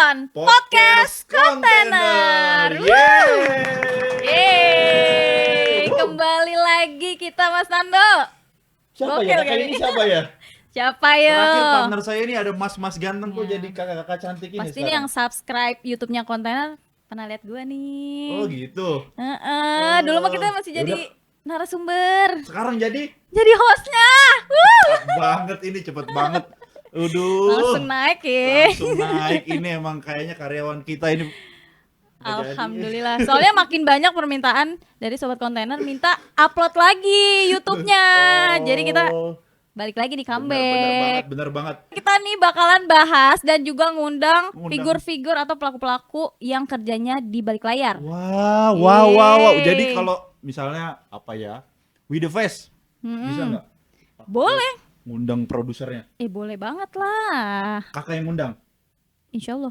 on Podcast Kontainer. Yeay. Kembali lagi kita Mas Nando. Siapa Gokil ya? kali Ini siapa ya? Siapa yo? Terakhir partner saya ini ada mas-mas ganteng kok Ya. jadi kakak-kakak cantik ini Pasti ini yang subscribe YouTube-nya Kontainer pernah lihat gua nih. Oh gitu. Dulu mah kita masih Ya jadi udah. narasumber. Sekarang jadi Hostnya. cepet banget ini, cepet banget. Langsung naik ya. Langsung naik. Ini emang kayaknya karyawan kita ini. Alhamdulillah. Soalnya makin banyak permintaan dari sobat kontainer minta upload lagi YouTube-nya. Jadi kita balik lagi di comeback. Bener banget. Kita nih bakalan bahas dan juga ngundang figur-figur atau pelaku-pelaku yang kerjanya di balik layar. Wow. Yeay. Jadi kalau misalnya apa ya? With the face. Bisa nggak? Boleh. Ngundang produsernya. Boleh banget lah. Kakak yang ngundang. Insya Allah.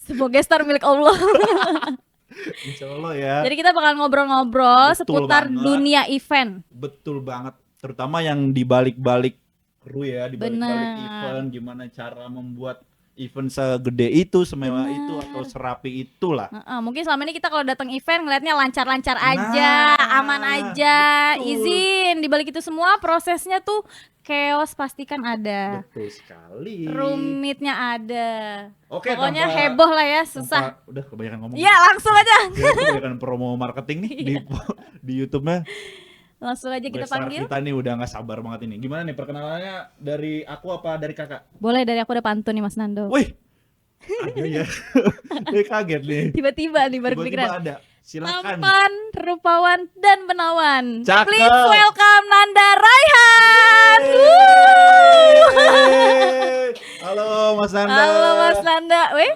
Sebagai star milik Allah. Insya Allah ya. Jadi kita bakal ngobrol-ngobrol Betul seputar banget. dunia event. Betul banget, terutama yang di balik-balik kru ya, di balik-balik Benar. event, gimana cara membuat event segede itu, semewah itu atau serapi itulah. Mungkin selama ini kita kalau datang event ngelihatnya lancar-lancar aja, aman aja, betul. izin. Di balik itu semua prosesnya tuh chaos pastikan ada. Betul sekali. Rumitnya ada. Oke, Pokoknya tanpa- heboh lah ya, susah. Udah kebanyakan ngomong. Iya, langsung aja. Ya, kebanyakan promo marketing nih di YouTube-nya. Langsung aja kita Besar panggil. kita nih udah nggak sabar banget ini. Gimana nih perkenalannya, dari aku apa dari kakak? Boleh, dari aku ada pantun nih Mas Nando. Wih, ada ya. Dia kaget nih. Tiba-tiba nih baru Tiba-tiba kepikiran. ada. Silakan. Tampan, rupawan, dan menawan. Cakep. Please welcome Nanda Raihan. Yeay. Halo Mas Nanda. Halo Mas Nanda. Weh,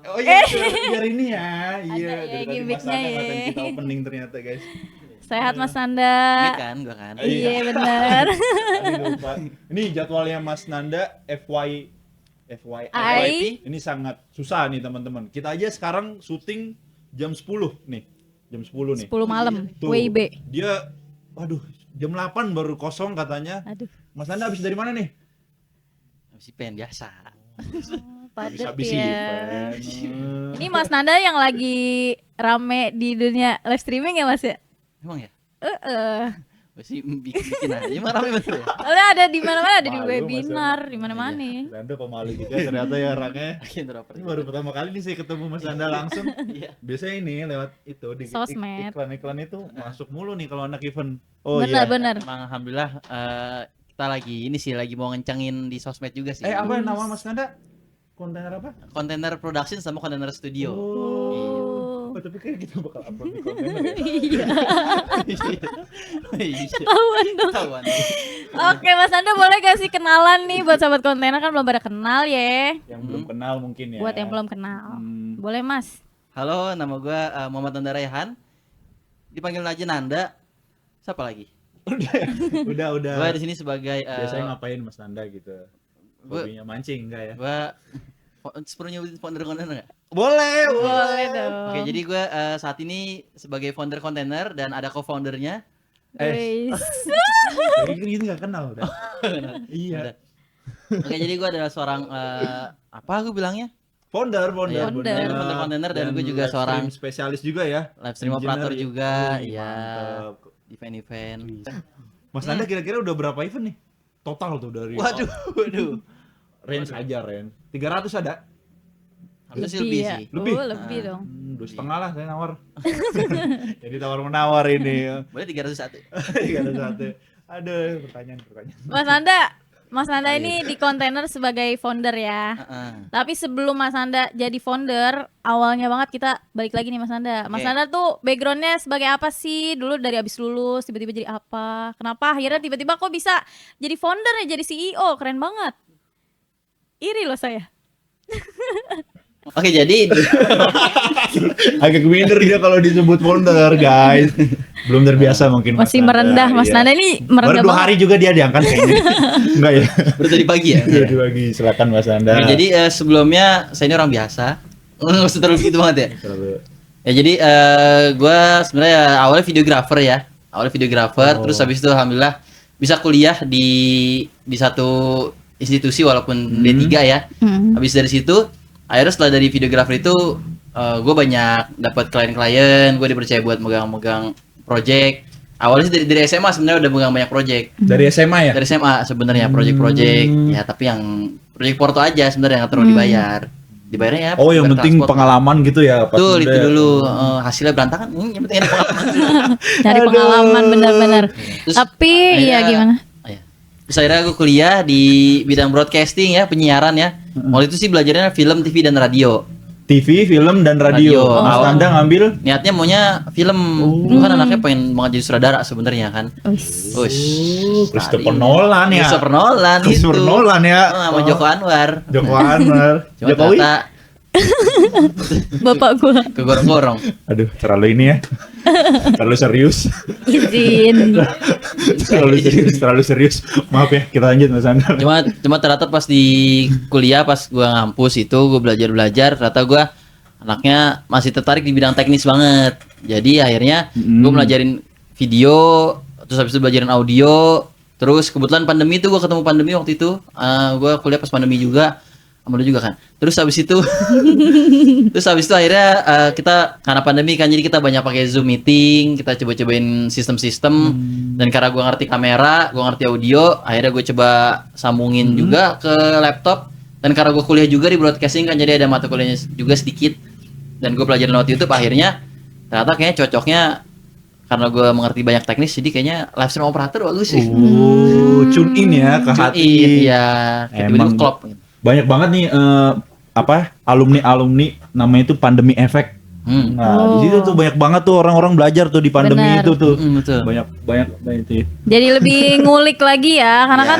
Oh iya, biar ini ya. Iya, ya dari tadi Mas gimmicknya Nanda ya. ngatain kita opening ternyata guys. sehat Mas Nanda. Ini kan gua kan. Iya benar. Tadi lupa. Ini jadwalnya Mas Nanda FYI. Ini sangat susah nih teman-teman. Kita aja sekarang syuting jam 10 nih. Jam 10 nih. 10 malam. Tuh, WIB. Dia waduh, jam 8 baru kosong katanya. Aduh. Mas Nanda habis dari mana nih? Habis pen biasa. Padet Habis ya. event. Ini Mas Nanda yang lagi rame di dunia live streaming ya Mas ya? Emang ya? Masih Masih bikin aja. Emang rame betul ya? ada di mana-mana, ada di Malu, webinar, Mas di mana-mana. Mas Nanda pemalu juga ternyata ya orangnya. Introvert. Ini baru pertama kali nih saya ketemu Mas Nanda langsung. Iya. Biasanya ini lewat itu di Sosmed. iklan-iklan itu masuk mulu nih kalau anak event. Benar. Emang alhamdulillah kita lagi ini sih lagi mau ngencengin di sosmed juga sih. Apa nama Mas Nanda? Kontainer apa? Kontainer production sama kontainer studio. Oh, tapi kayak gitu bakal upload di kontainer ya. Iya. Iya. Ketahuan dong. Ketahuan. Oke Mas Nanda, boleh gak sih kenalan nih buat sahabat kontainer, kan belum pada kenal ya. Yang belum kenal mungkin ya. Buat yang belum kenal. Hmm. Boleh Mas. Halo, nama gua Muhammad Nanda Raihan. Dipanggil aja Nanda. Siapa lagi? Udah. Gua di sini sebagai Biasanya ngapain Mas Nanda gitu? Gua- Hobinya mancing enggak ya? gua perlu nyebutin founder kontainer nggak? Boleh. Boleh dong. Oke, jadi gue saat ini sebagai founder kontainer dan ada co-foundernya. Wis. Kayak gini enggak kenal udah. Iya. Udah. Oke, jadi gue adalah seorang apa gue bilangnya? Founder. Founder. Founder kontainer dan gue juga live seorang stream spesialis juga ya. live stream Engineer operator ya. juga, Wih, ya. mantep. Event-event. Mas Nanda kira-kira udah berapa event nih? Total tuh dari Waduh. range aja Ren. 300 ada? Harusnya sih lebih ya. sih. Lebih? Lebih dong. 2,5 lah saya nawar. Jadi tawar-menawar ini. Boleh 301. Ada satu. Aduh, pertanyaan. Mas Nanda ini di kontainer sebagai founder ya. Heeh. Tapi sebelum Mas Nanda jadi founder, awalnya banget kita balik lagi nih Mas Nanda. Mas Oke. Nanda tuh backgroundnya sebagai apa sih? Dulu dari abis lulus tiba-tiba jadi apa? Kenapa akhirnya tiba-tiba kok bisa jadi founder ya, jadi CEO? Keren banget. Iri loh saya. Oke, jadi Agak minder dia kalau disebut founder, guys. Belum terbiasa mungkin. Masih Mas Nanda. merendah Mas Iya. Nanda ini Baru merendah 2 banget. hari juga dia diangkat kayaknya. Enggak ya? baru tadi pagi ya. Jadi bagi silakan Mas Nanda. Oke, jadi sebelumnya saya ini orang biasa. Nggak usah terlalu gitu banget ya. Ya jadi gue sebenarnya awalnya videografer ya. Terus habis itu alhamdulillah bisa kuliah di satu institusi walaupun D3 ya. Habis dari situ akhirnya setelah dari videografer itu gue banyak dapat klien-klien, gue dipercaya buat megang-megang project. Awalnya sih dari SMA sebenarnya udah megang banyak project. Dari SMA ya? Dari SMA sebenarnya project-project ya, tapi yang project porto aja sebenarnya nggak terlalu dibayar. Dibayarnya ya. Oh, yang bayar penting transport. pengalaman gitu ya pas Betul, muda. itu dulu. Hasilnya berantakan, yang penting ada pengalaman. Cari pengalaman benar-benar. Terus Tapi ya gimana? Ya. Terus akhirnya gue kuliah di bidang broadcasting ya, penyiaran ya. Waktu itu sih belajarnya film, TV, dan radio. TV, film, dan radio. Radio. Mas Oh. Anda ngambil? Niatnya maunya film. Dulu kan anaknya pengen banget jadi sutradara sebenarnya kan. Wis. Ush. Christopher Nolan ya. Christopher Nolan Christopher gitu. Nolan ya. Sama Joko Anwar. Joko Anwar. Cuma Jokowi? ternyata Bapak gua kegorong-gorong. Aduh, terlalu ini ya. Terlalu serius. izin. Terlalu serius. Maaf ya, kita lanjut Mas Anda. Cuma ternyata pas di kuliah, pas gua ngampus itu gua belajar ternyata gua anaknya masih tertarik di bidang teknis banget. Jadi akhirnya gua belajarin video, terus habis itu belajarin audio. Terus kebetulan pandemi itu gua ketemu pandemi waktu itu. Gua kuliah pas pandemi juga. Sama lu juga kan. Terus habis itu akhirnya kita karena pandemi kan, jadi kita banyak pakai Zoom meeting, kita coba-cobain sistem-sistem. Dan karena gua ngerti kamera, gua ngerti audio, akhirnya gue coba sambungin juga ke laptop. Dan karena gue kuliah juga di broadcasting kan, jadi ada mata kuliahnya juga sedikit. Dan gue pelajarin lewat YouTube, akhirnya ternyata kayaknya cocoknya karena gue mengerti banyak teknis, jadi kayaknya live stream operator bagus sih. Tune in ya ke hati. Iya, kayak tiba-tiba Emang klop. banyak banget nih alumni namanya itu pandemi efek. Nah, di situ tuh banyak banget tuh orang-orang belajar tuh di pandemi Benar. itu tuh. Betul. Banyak itu. Ya. Jadi lebih ngulik lagi ya, karena kan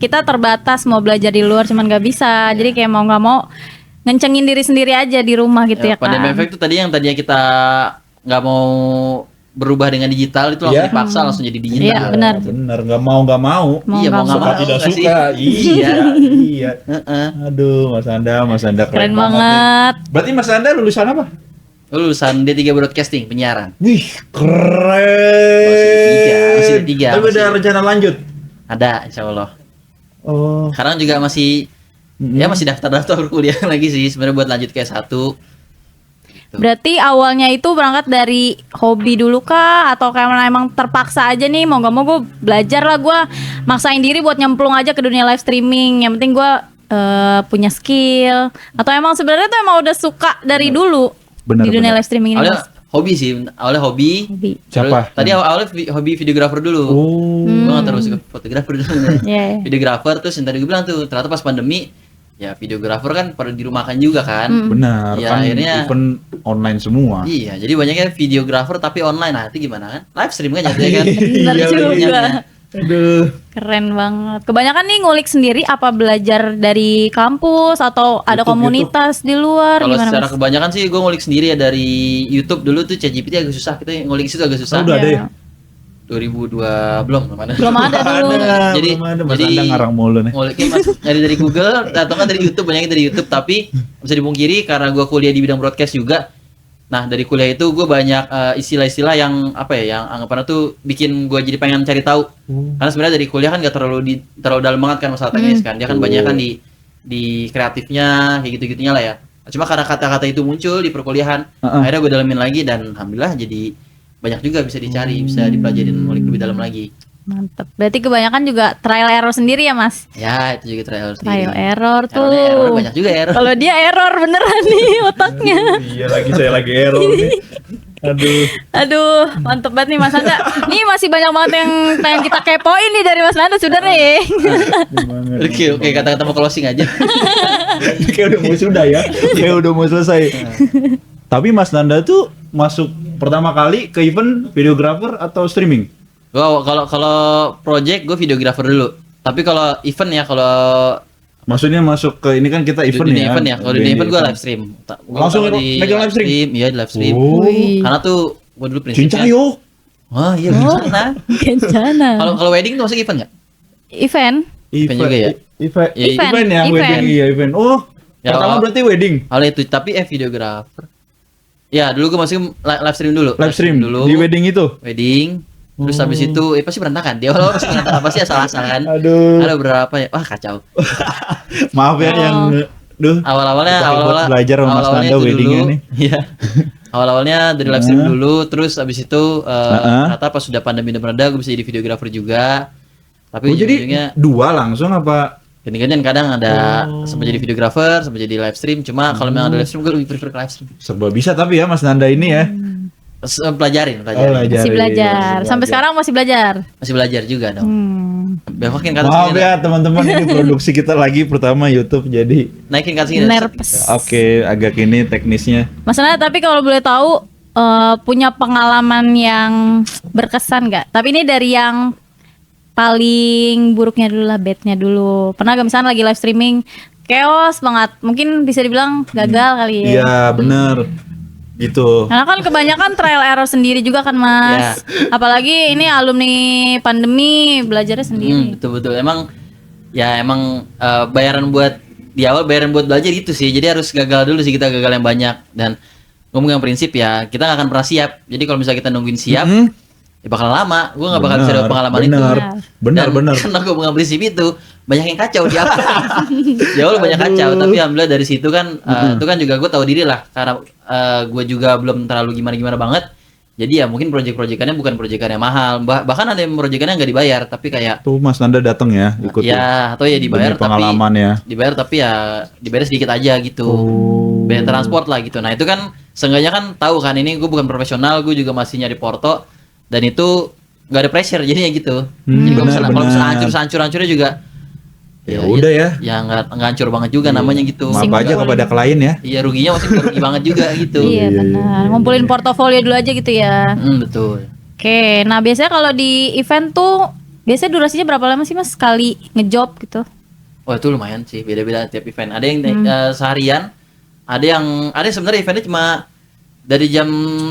kita terbatas mau belajar di luar cuman nggak bisa. Jadi kayak mau nggak mau ngencengin diri sendiri aja di rumah gitu ya, Pandemi kan. efek tuh tadi yang tadinya kita nggak mau berubah dengan digital itu langsung Iya. dipaksa langsung jadi digital. Iya, benar. Bener, nggak mau. Mau Iya, mau nggak Suka mau tidak nggak sih? suka. Iya. Heeh. Aduh, Mas Anda Keren nih. banget. Berarti Mas Anda lulusan apa? Lulusan D3 Broadcasting, penyiaran. Wih, keren. Masih D3. Tapi ada rencana lanjut. Ada, insya Allah. Oh. Sekarang juga masih ya masih daftar kuliah lagi sih sebenarnya buat lanjut ke S1. Berarti awalnya itu berangkat dari hobi dulu kah, atau kayak emang terpaksa aja nih mau gak mau gue belajar lah, gue maksain diri buat nyemplung aja ke dunia live streaming, yang penting gue punya skill, atau emang sebenarnya tuh emang udah suka dari dulu Bener, di dunia bener. live streaming ini, Awalnya Mas? hobi sih, awalnya hobi. Hobi. Siapa? Tadi awalnya hobi videografer dulu. Oh. Gue nggak terus ke fotografer dulu. Iya. Videografer, terus yang tadi gue bilang tuh ternyata pas pandemi ya videografer kan pada dirumahkan juga kan. Benar, Ya, kan akhirnya- event online semua. Iya, jadi banyaknya videografer tapi online. Nah, itu gimana kan? Live stream kan jatuhnya kan. Bener Iya, juga. Banyaknya. Aduh. Keren banget. Kebanyakan nih ngulik sendiri apa belajar dari kampus atau ada YouTube, komunitas di luar, Kalau gimana, secara Mas? kebanyakan sih gue ngulik sendiri ya dari YouTube dulu tuh. ChatGPT agak susah, kita ngulik situ agak susah. Oh, udah ada ya? 2002 belum ada. Belum ada dulu. Jadi- belum ada. Mas jadi- Anda ngarang mulu nih. Nguliknya mas dari Google atau kan dari YouTube, banyaknya dari YouTube. Tapi bisa dipungkiri karena gue kuliah di bidang broadcast juga. Nah dari kuliah itu gue banyak istilah-istilah yang apa ya, yang anggapannya tuh bikin gue jadi pengen cari tahu. Karena sebenarnya dari kuliah kan gak terlalu dalam banget kan masalah teknis kan. Dia kan banyak kan di kreatifnya kayak gitu-gitunya lah ya. Cuma karena kata-kata itu muncul di perkuliahan, akhirnya gue dalamin lagi dan alhamdulillah jadi banyak juga bisa dicari, bisa dipelajarin ngulik lebih dalam lagi. Mantep. Berarti kebanyakan juga trial error sendiri ya, Mas? Ya itu juga trial sendiri. Trial error tuh. Error banyak juga error. Kalau dia error beneran nih otaknya. Iya lagi, saya lagi error nih. Aduh. Aduh, mantep banget nih Mas Nanda. Nih masih banyak banget yang pengen kita kepoin nih dari Mas Nanda sebenarnya. Oke, kata-kata mau closing aja. Kayak udah mau sudah ya. Kayak udah mau selesai. Tapi Mas Nanda tuh masuk pertama kali ke event videographer atau streaming? Gua kalau project gue videographer dulu. Tapi kalau event ya, kalau Maksudnya masuk ke ini kan kita event dunia ya. event ya. Kalau dunia event gue live stream. Gua Langsung pertama di megang live stream? Iya, di live stream. Oh. Karena tuh gue dulu prinsipnya. Cincayo. Wah, iya bencana. Kencana. Kalau wedding tuh masuk event nggak? Event. Event juga ya? Event, Ya, event ya, event. wedding iya event. Oh, Ya, pertama oh. berarti wedding. Awalnya itu, tapi videographer. Ya, dulu gue masuk live stream dulu. Live stream dulu. di wedding itu. Wedding. Terus habis itu pasti berantakan. Dia awal pasti berantakan, pasti asal-asalan. Aduh. Ada berapa ya? Wah, kacau. Maaf ya yang Duh. Awal-awalnya Kita buat belajar sama Mas awal-awalnya Nanda itu weddingnya dulu. nih. Iya. Awal-awalnya dari live stream dulu, terus abis itu ternyata pas sudah pandemi udah mereda, gue bisa jadi videographer juga. Tapi Oh, jadi ujung-ujungnya dua langsung apa? ganti-gantian, kadang ada sempat jadi videographer, sempat jadi live stream. Cuma kalau memang ada live stream gue lebih prefer ke live stream. Serba bisa tapi ya Mas Nanda ini ya. Pelajarin. Masih belajar. Sampai sekarang masih belajar. Masih belajar juga dong. Makin ke atas Maaf gini, ya teman-teman, ini produksi kita lagi pertama YouTube jadi naikin ke atas gini. Nervous. oke agak ini teknisnya. Mas Nanda, tapi kalau boleh tahu punya pengalaman yang berkesan nggak? Tapi ini dari yang paling buruknya dulu lah, badnya dulu. Pernah gak misalnya lagi live streaming chaos banget, mungkin bisa dibilang gagal kali ya? Iya bener gitu. Karena kan kebanyakan trial error sendiri juga kan Mas. Apalagi ini alumni pandemi, belajarnya sendiri. Betul-betul. Emang bayaran buat di awal bayaran buat belajar itu sih. Jadi harus gagal dulu sih, kita gagal yang banyak. Dan ngomong yang prinsip ya, kita gak akan pernah siap. Jadi kalau misalnya kita nungguin siap, ya bakal lama. Gue gak bakal bisa dapat pengalaman itu. Benar. Karena gue mengambil prinsip itu, banyak yang kacau di awal. Di awal banyak kacau, tapi alhamdulillah dari situ kan itu kan juga gue tahu diri lah, karena gue juga belum terlalu gimana-gimana banget. Jadi ya mungkin project-projectannya bukan projectan yang mahal. Bahkan ada yang projectannya nggak dibayar, tapi kayak Tuh Mas Nanda datang ya ikut ya atau ya dibayar demi pengalaman ya. dibayar tapi ya dibayar sedikit aja gitu. Bayar transport lah gitu. Nah, itu kan seenggaknya kan tahu kan ini gue bukan profesional, gue juga masih nyari porto dan itu nggak ada pressure jadinya gitu. Jadi kalau misalnya hancur-hancurnya juga Ya udah ya. Ya nggak hancur banget juga namanya gitu. Maaf aja kepada klien ya. Iya, ruginya masih rugi banget juga gitu. Iya benar. Ngumpulin portofolio dulu aja gitu ya. Betul. Oke, nah biasanya kalau di event tuh biasanya durasinya berapa lama sih Mas sekali ngejob gitu? Oh itu lumayan sih, beda-beda tiap event. Ada yang seharian, ada sebenarnya eventnya cuma dari jam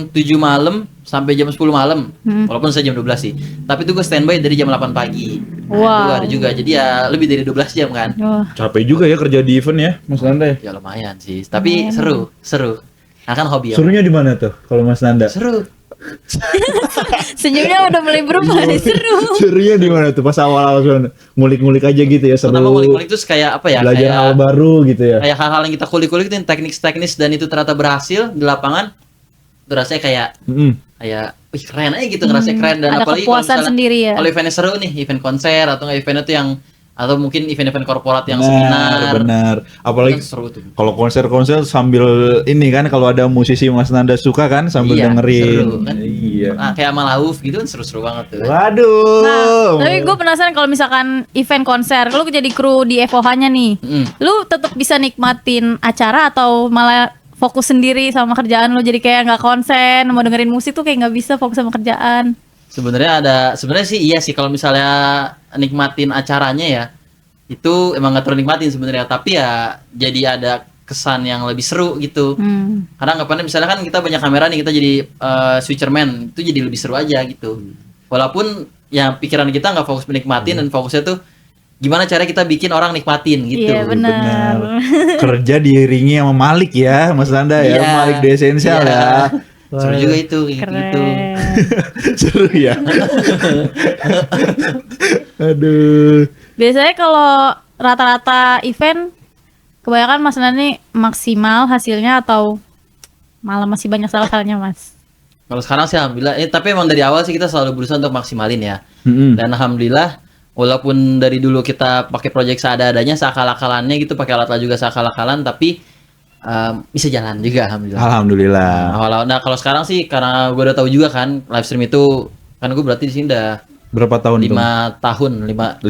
7 malam sampai jam 10 malam. Walaupun saya jam 12 sih. Tapi itu gue standby dari jam 8 pagi. Nah, itu ada juga. Jadi ya lebih dari 12 jam kan. Capek juga ya kerja di event ya Mas Nanda ya. Ya lumayan sih. Tapi seru. Nah kan hobi ya. Serunya di mana tuh kalau Mas Nanda? Seru. Senyumnya udah mulai berubah nih, seru. Serunya di mana tuh pas awal-awal ngulik-ngulik aja gitu ya, seru. Pertama ngulik-ngulik terus kayak apa ya? Belajar kayak, hal baru gitu ya. Kayak hal-hal yang kita kulik-kulik itu teknis-teknis dan itu ternyata berhasil di lapangan. Itu rasanya kayak wih keren aja gitu, ngerasa keren. Dan ada apalagi kepuasan sendiri ya. Kalau eventnya seru nih, event konser atau nggak eventnya tuh yang atau mungkin event-event korporat yang seminar. Benar. Apalagi Itu seru tuh. kalau konser-konser sambil ini kan, kalau ada musisi Mas Nanda suka kan sambil Iya, dengerin. seru kan? Iya. Nah, kayak sama Lauf gitu kan seru-seru banget tuh. Waduh. Nah, tapi gue penasaran kalau misalkan event konser, lu jadi kru di FOH-nya nih, lu tetap bisa nikmatin acara atau malah fokus sendiri sama kerjaan lu, jadi kayak nggak konsen, mau dengerin musik tuh kayak nggak bisa fokus sama kerjaan. Sebenarnya sih iya sih kalau misalnya nikmatin acaranya ya itu emang nggak terlalu nikmatin sebenarnya, tapi ya jadi ada kesan yang lebih seru gitu. Karena anggapannya misalnya kan kita banyak kamera nih, kita jadi switcherman, itu jadi lebih seru aja gitu. Walaupun ya pikiran kita nggak fokus menikmatin dan fokusnya tuh gimana cara kita bikin orang nikmatin gitu. Iya benar. Kerja diiringi sama Malik ya Mas Nanda ya. Iya. Malik The Essential ya. Seru juga itu kayak gitu. Seru ya. Aduh. Biasanya kalau rata-rata event, kebanyakan Mas Nanda nih maksimal hasilnya atau malah masih banyak salah-salahnya Mas? Kalau sekarang sih alhamdulillah, tapi emang dari awal sih kita selalu berusaha untuk maksimalin ya. Dan alhamdulillah, walaupun dari dulu kita pakai project seadanya, seakal-akalannya gitu, pakai alat juga seakal-akalan, tapi bisa jalan juga alhamdulillah. Alhamdulillah. Nah kalau sekarang sih karena gue udah tahu juga kan live stream itu kan gue berarti di sini udah Berapa tahun tuh? 5 tahun, 6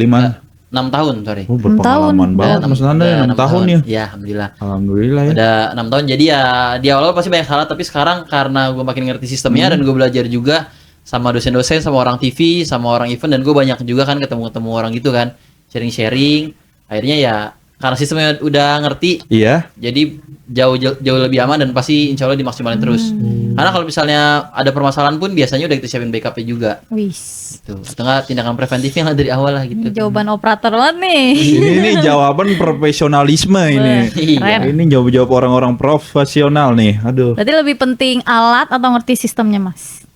tahun sorry. Oh, berpengalaman banget Mas Nanda ya, 6 tahun ya. Iya alhamdulillah. Alhamdulillah ya. Udah 6 tahun, jadi ya di awal pasti banyak salah, tapi sekarang karena gue makin ngerti sistemnya dan gue belajar juga sama dosen-dosen, sama orang TV, sama orang event, dan gue banyak juga kan ketemu orang gitu kan, sharing-sharing. Akhirnya ya karena sistemnya udah ngerti, Iya. jadi jauh lebih aman dan pasti insya Allah dimaksimalin terus. Karena kalau misalnya ada permasalahan pun biasanya udah kita siapin backupnya juga. Wis. Tuh, setengah tindakan preventifnya lah dari awal lah gitu. Jawaban operator banget nih. Ini jawaban profesionalisme ini. Iya. Ini jawab orang-orang profesional nih. Aduh. Berarti lebih penting alat atau ngerti sistemnya Mas?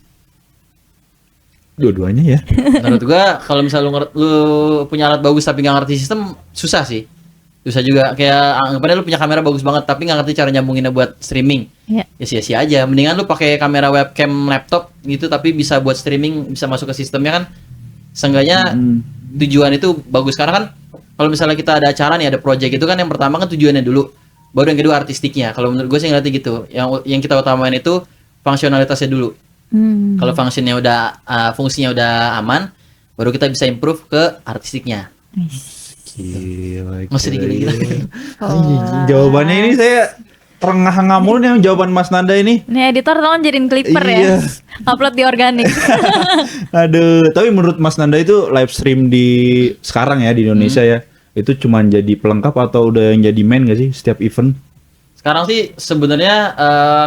Dua-duanya ya. Menurut gua kalau misalnya lu punya alat bagus tapi nggak ngerti sistem susah sih. Susah juga, kayak anggapannya lu punya kamera bagus banget tapi nggak ngerti cara nyambunginnya buat streaming. Iya. Ya sia-sia aja. Mendingan lu pakai kamera webcam laptop gitu tapi bisa buat streaming, bisa masuk ke sistemnya kan. Seenggaknya tujuan itu bagus karena kan kalau misalnya kita ada acara nih, ada project itu kan yang pertama kan tujuannya dulu. Baru yang kedua artistiknya. Kalau menurut gue sih ngeliatnya gitu. Yang kita utamain itu fungsionalitasnya dulu. Kalau fungsinya udah aman, baru kita bisa improve ke artistiknya. Gila, Masih digila-gila. Jawabannya ini saya terengah-engah mulu nih jawaban Mas Nanda ini. Nih editor tolong jadiin clipper Iya. ya. Upload di organik. Aduh, tapi menurut Mas Nanda itu live stream di sekarang ya di Indonesia ya, itu cuma jadi pelengkap atau udah yang jadi main gak sih setiap event? Sekarang sih sebenarnya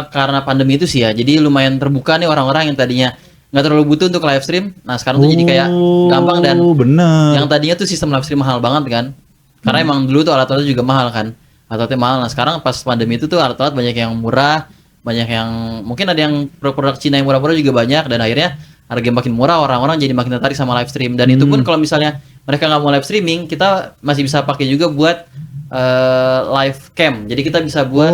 karena pandemi itu sih ya, jadi lumayan terbuka nih orang-orang yang tadinya nggak terlalu butuh untuk live stream. Nah sekarang tuh jadi kayak gampang dan bener. yang tadinya tuh sistem live stream mahal banget kan, karena emang dulu tuh alat-alatnya juga mahal kan, alat-alatnya mahal. Nah sekarang pas pandemi itu tuh alat-alat banyak yang murah, banyak yang mungkin ada yang produk Cina yang murah-murah juga banyak, dan akhirnya harga yang makin murah orang-orang jadi makin tertarik sama live stream. Dan itu pun kalau misalnya mereka nggak mau live streaming, kita masih bisa pakai juga buat live cam. Jadi kita bisa buat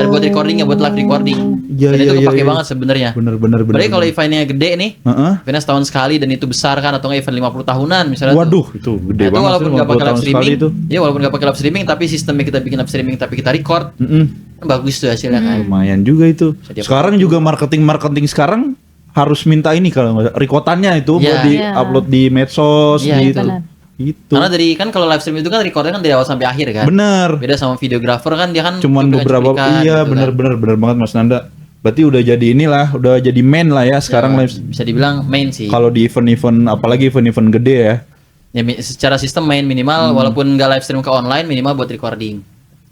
buat recording ya, buat live recording. Iya, Dan itu iya, kepake iya. banget sebenarnya. Bener. Apalagi kalau eventnya gede nih, Heeh. eventnya setahun sekali dan itu besar kan, atau nggak event 50 tahunan misalnya. Waduh, itu gede Nah, itu banget. walaupun tuh, nggak pakai 50 live tahun sekali streaming, itu. ya walaupun nggak pakai live streaming, tapi sistemnya kita bikin live streaming tapi kita record, bagus tuh hasilnya kan. Lumayan juga itu. Setiap Sekarang juga marketing sekarang harus minta ini kalau nggak salah, rekotannya itu Iya. buat di Iya. upload di medsos Iya, gitu. benar. Gitu. Karena dari kan kalau live stream itu kan recordnya kan dari awal sampai akhir kan. Bener. Beda sama videographer kan, dia kan Cuman beberapa cuplikan iya gitu kan. bener banget Mas Nanda. Berarti udah jadi inilah, udah jadi main lah ya sekarang Ya, live. bisa dibilang main sih. Kalau di event-event apalagi event-event gede ya. Ya secara sistem main minimal, walaupun nggak live stream ke online, minimal buat recording.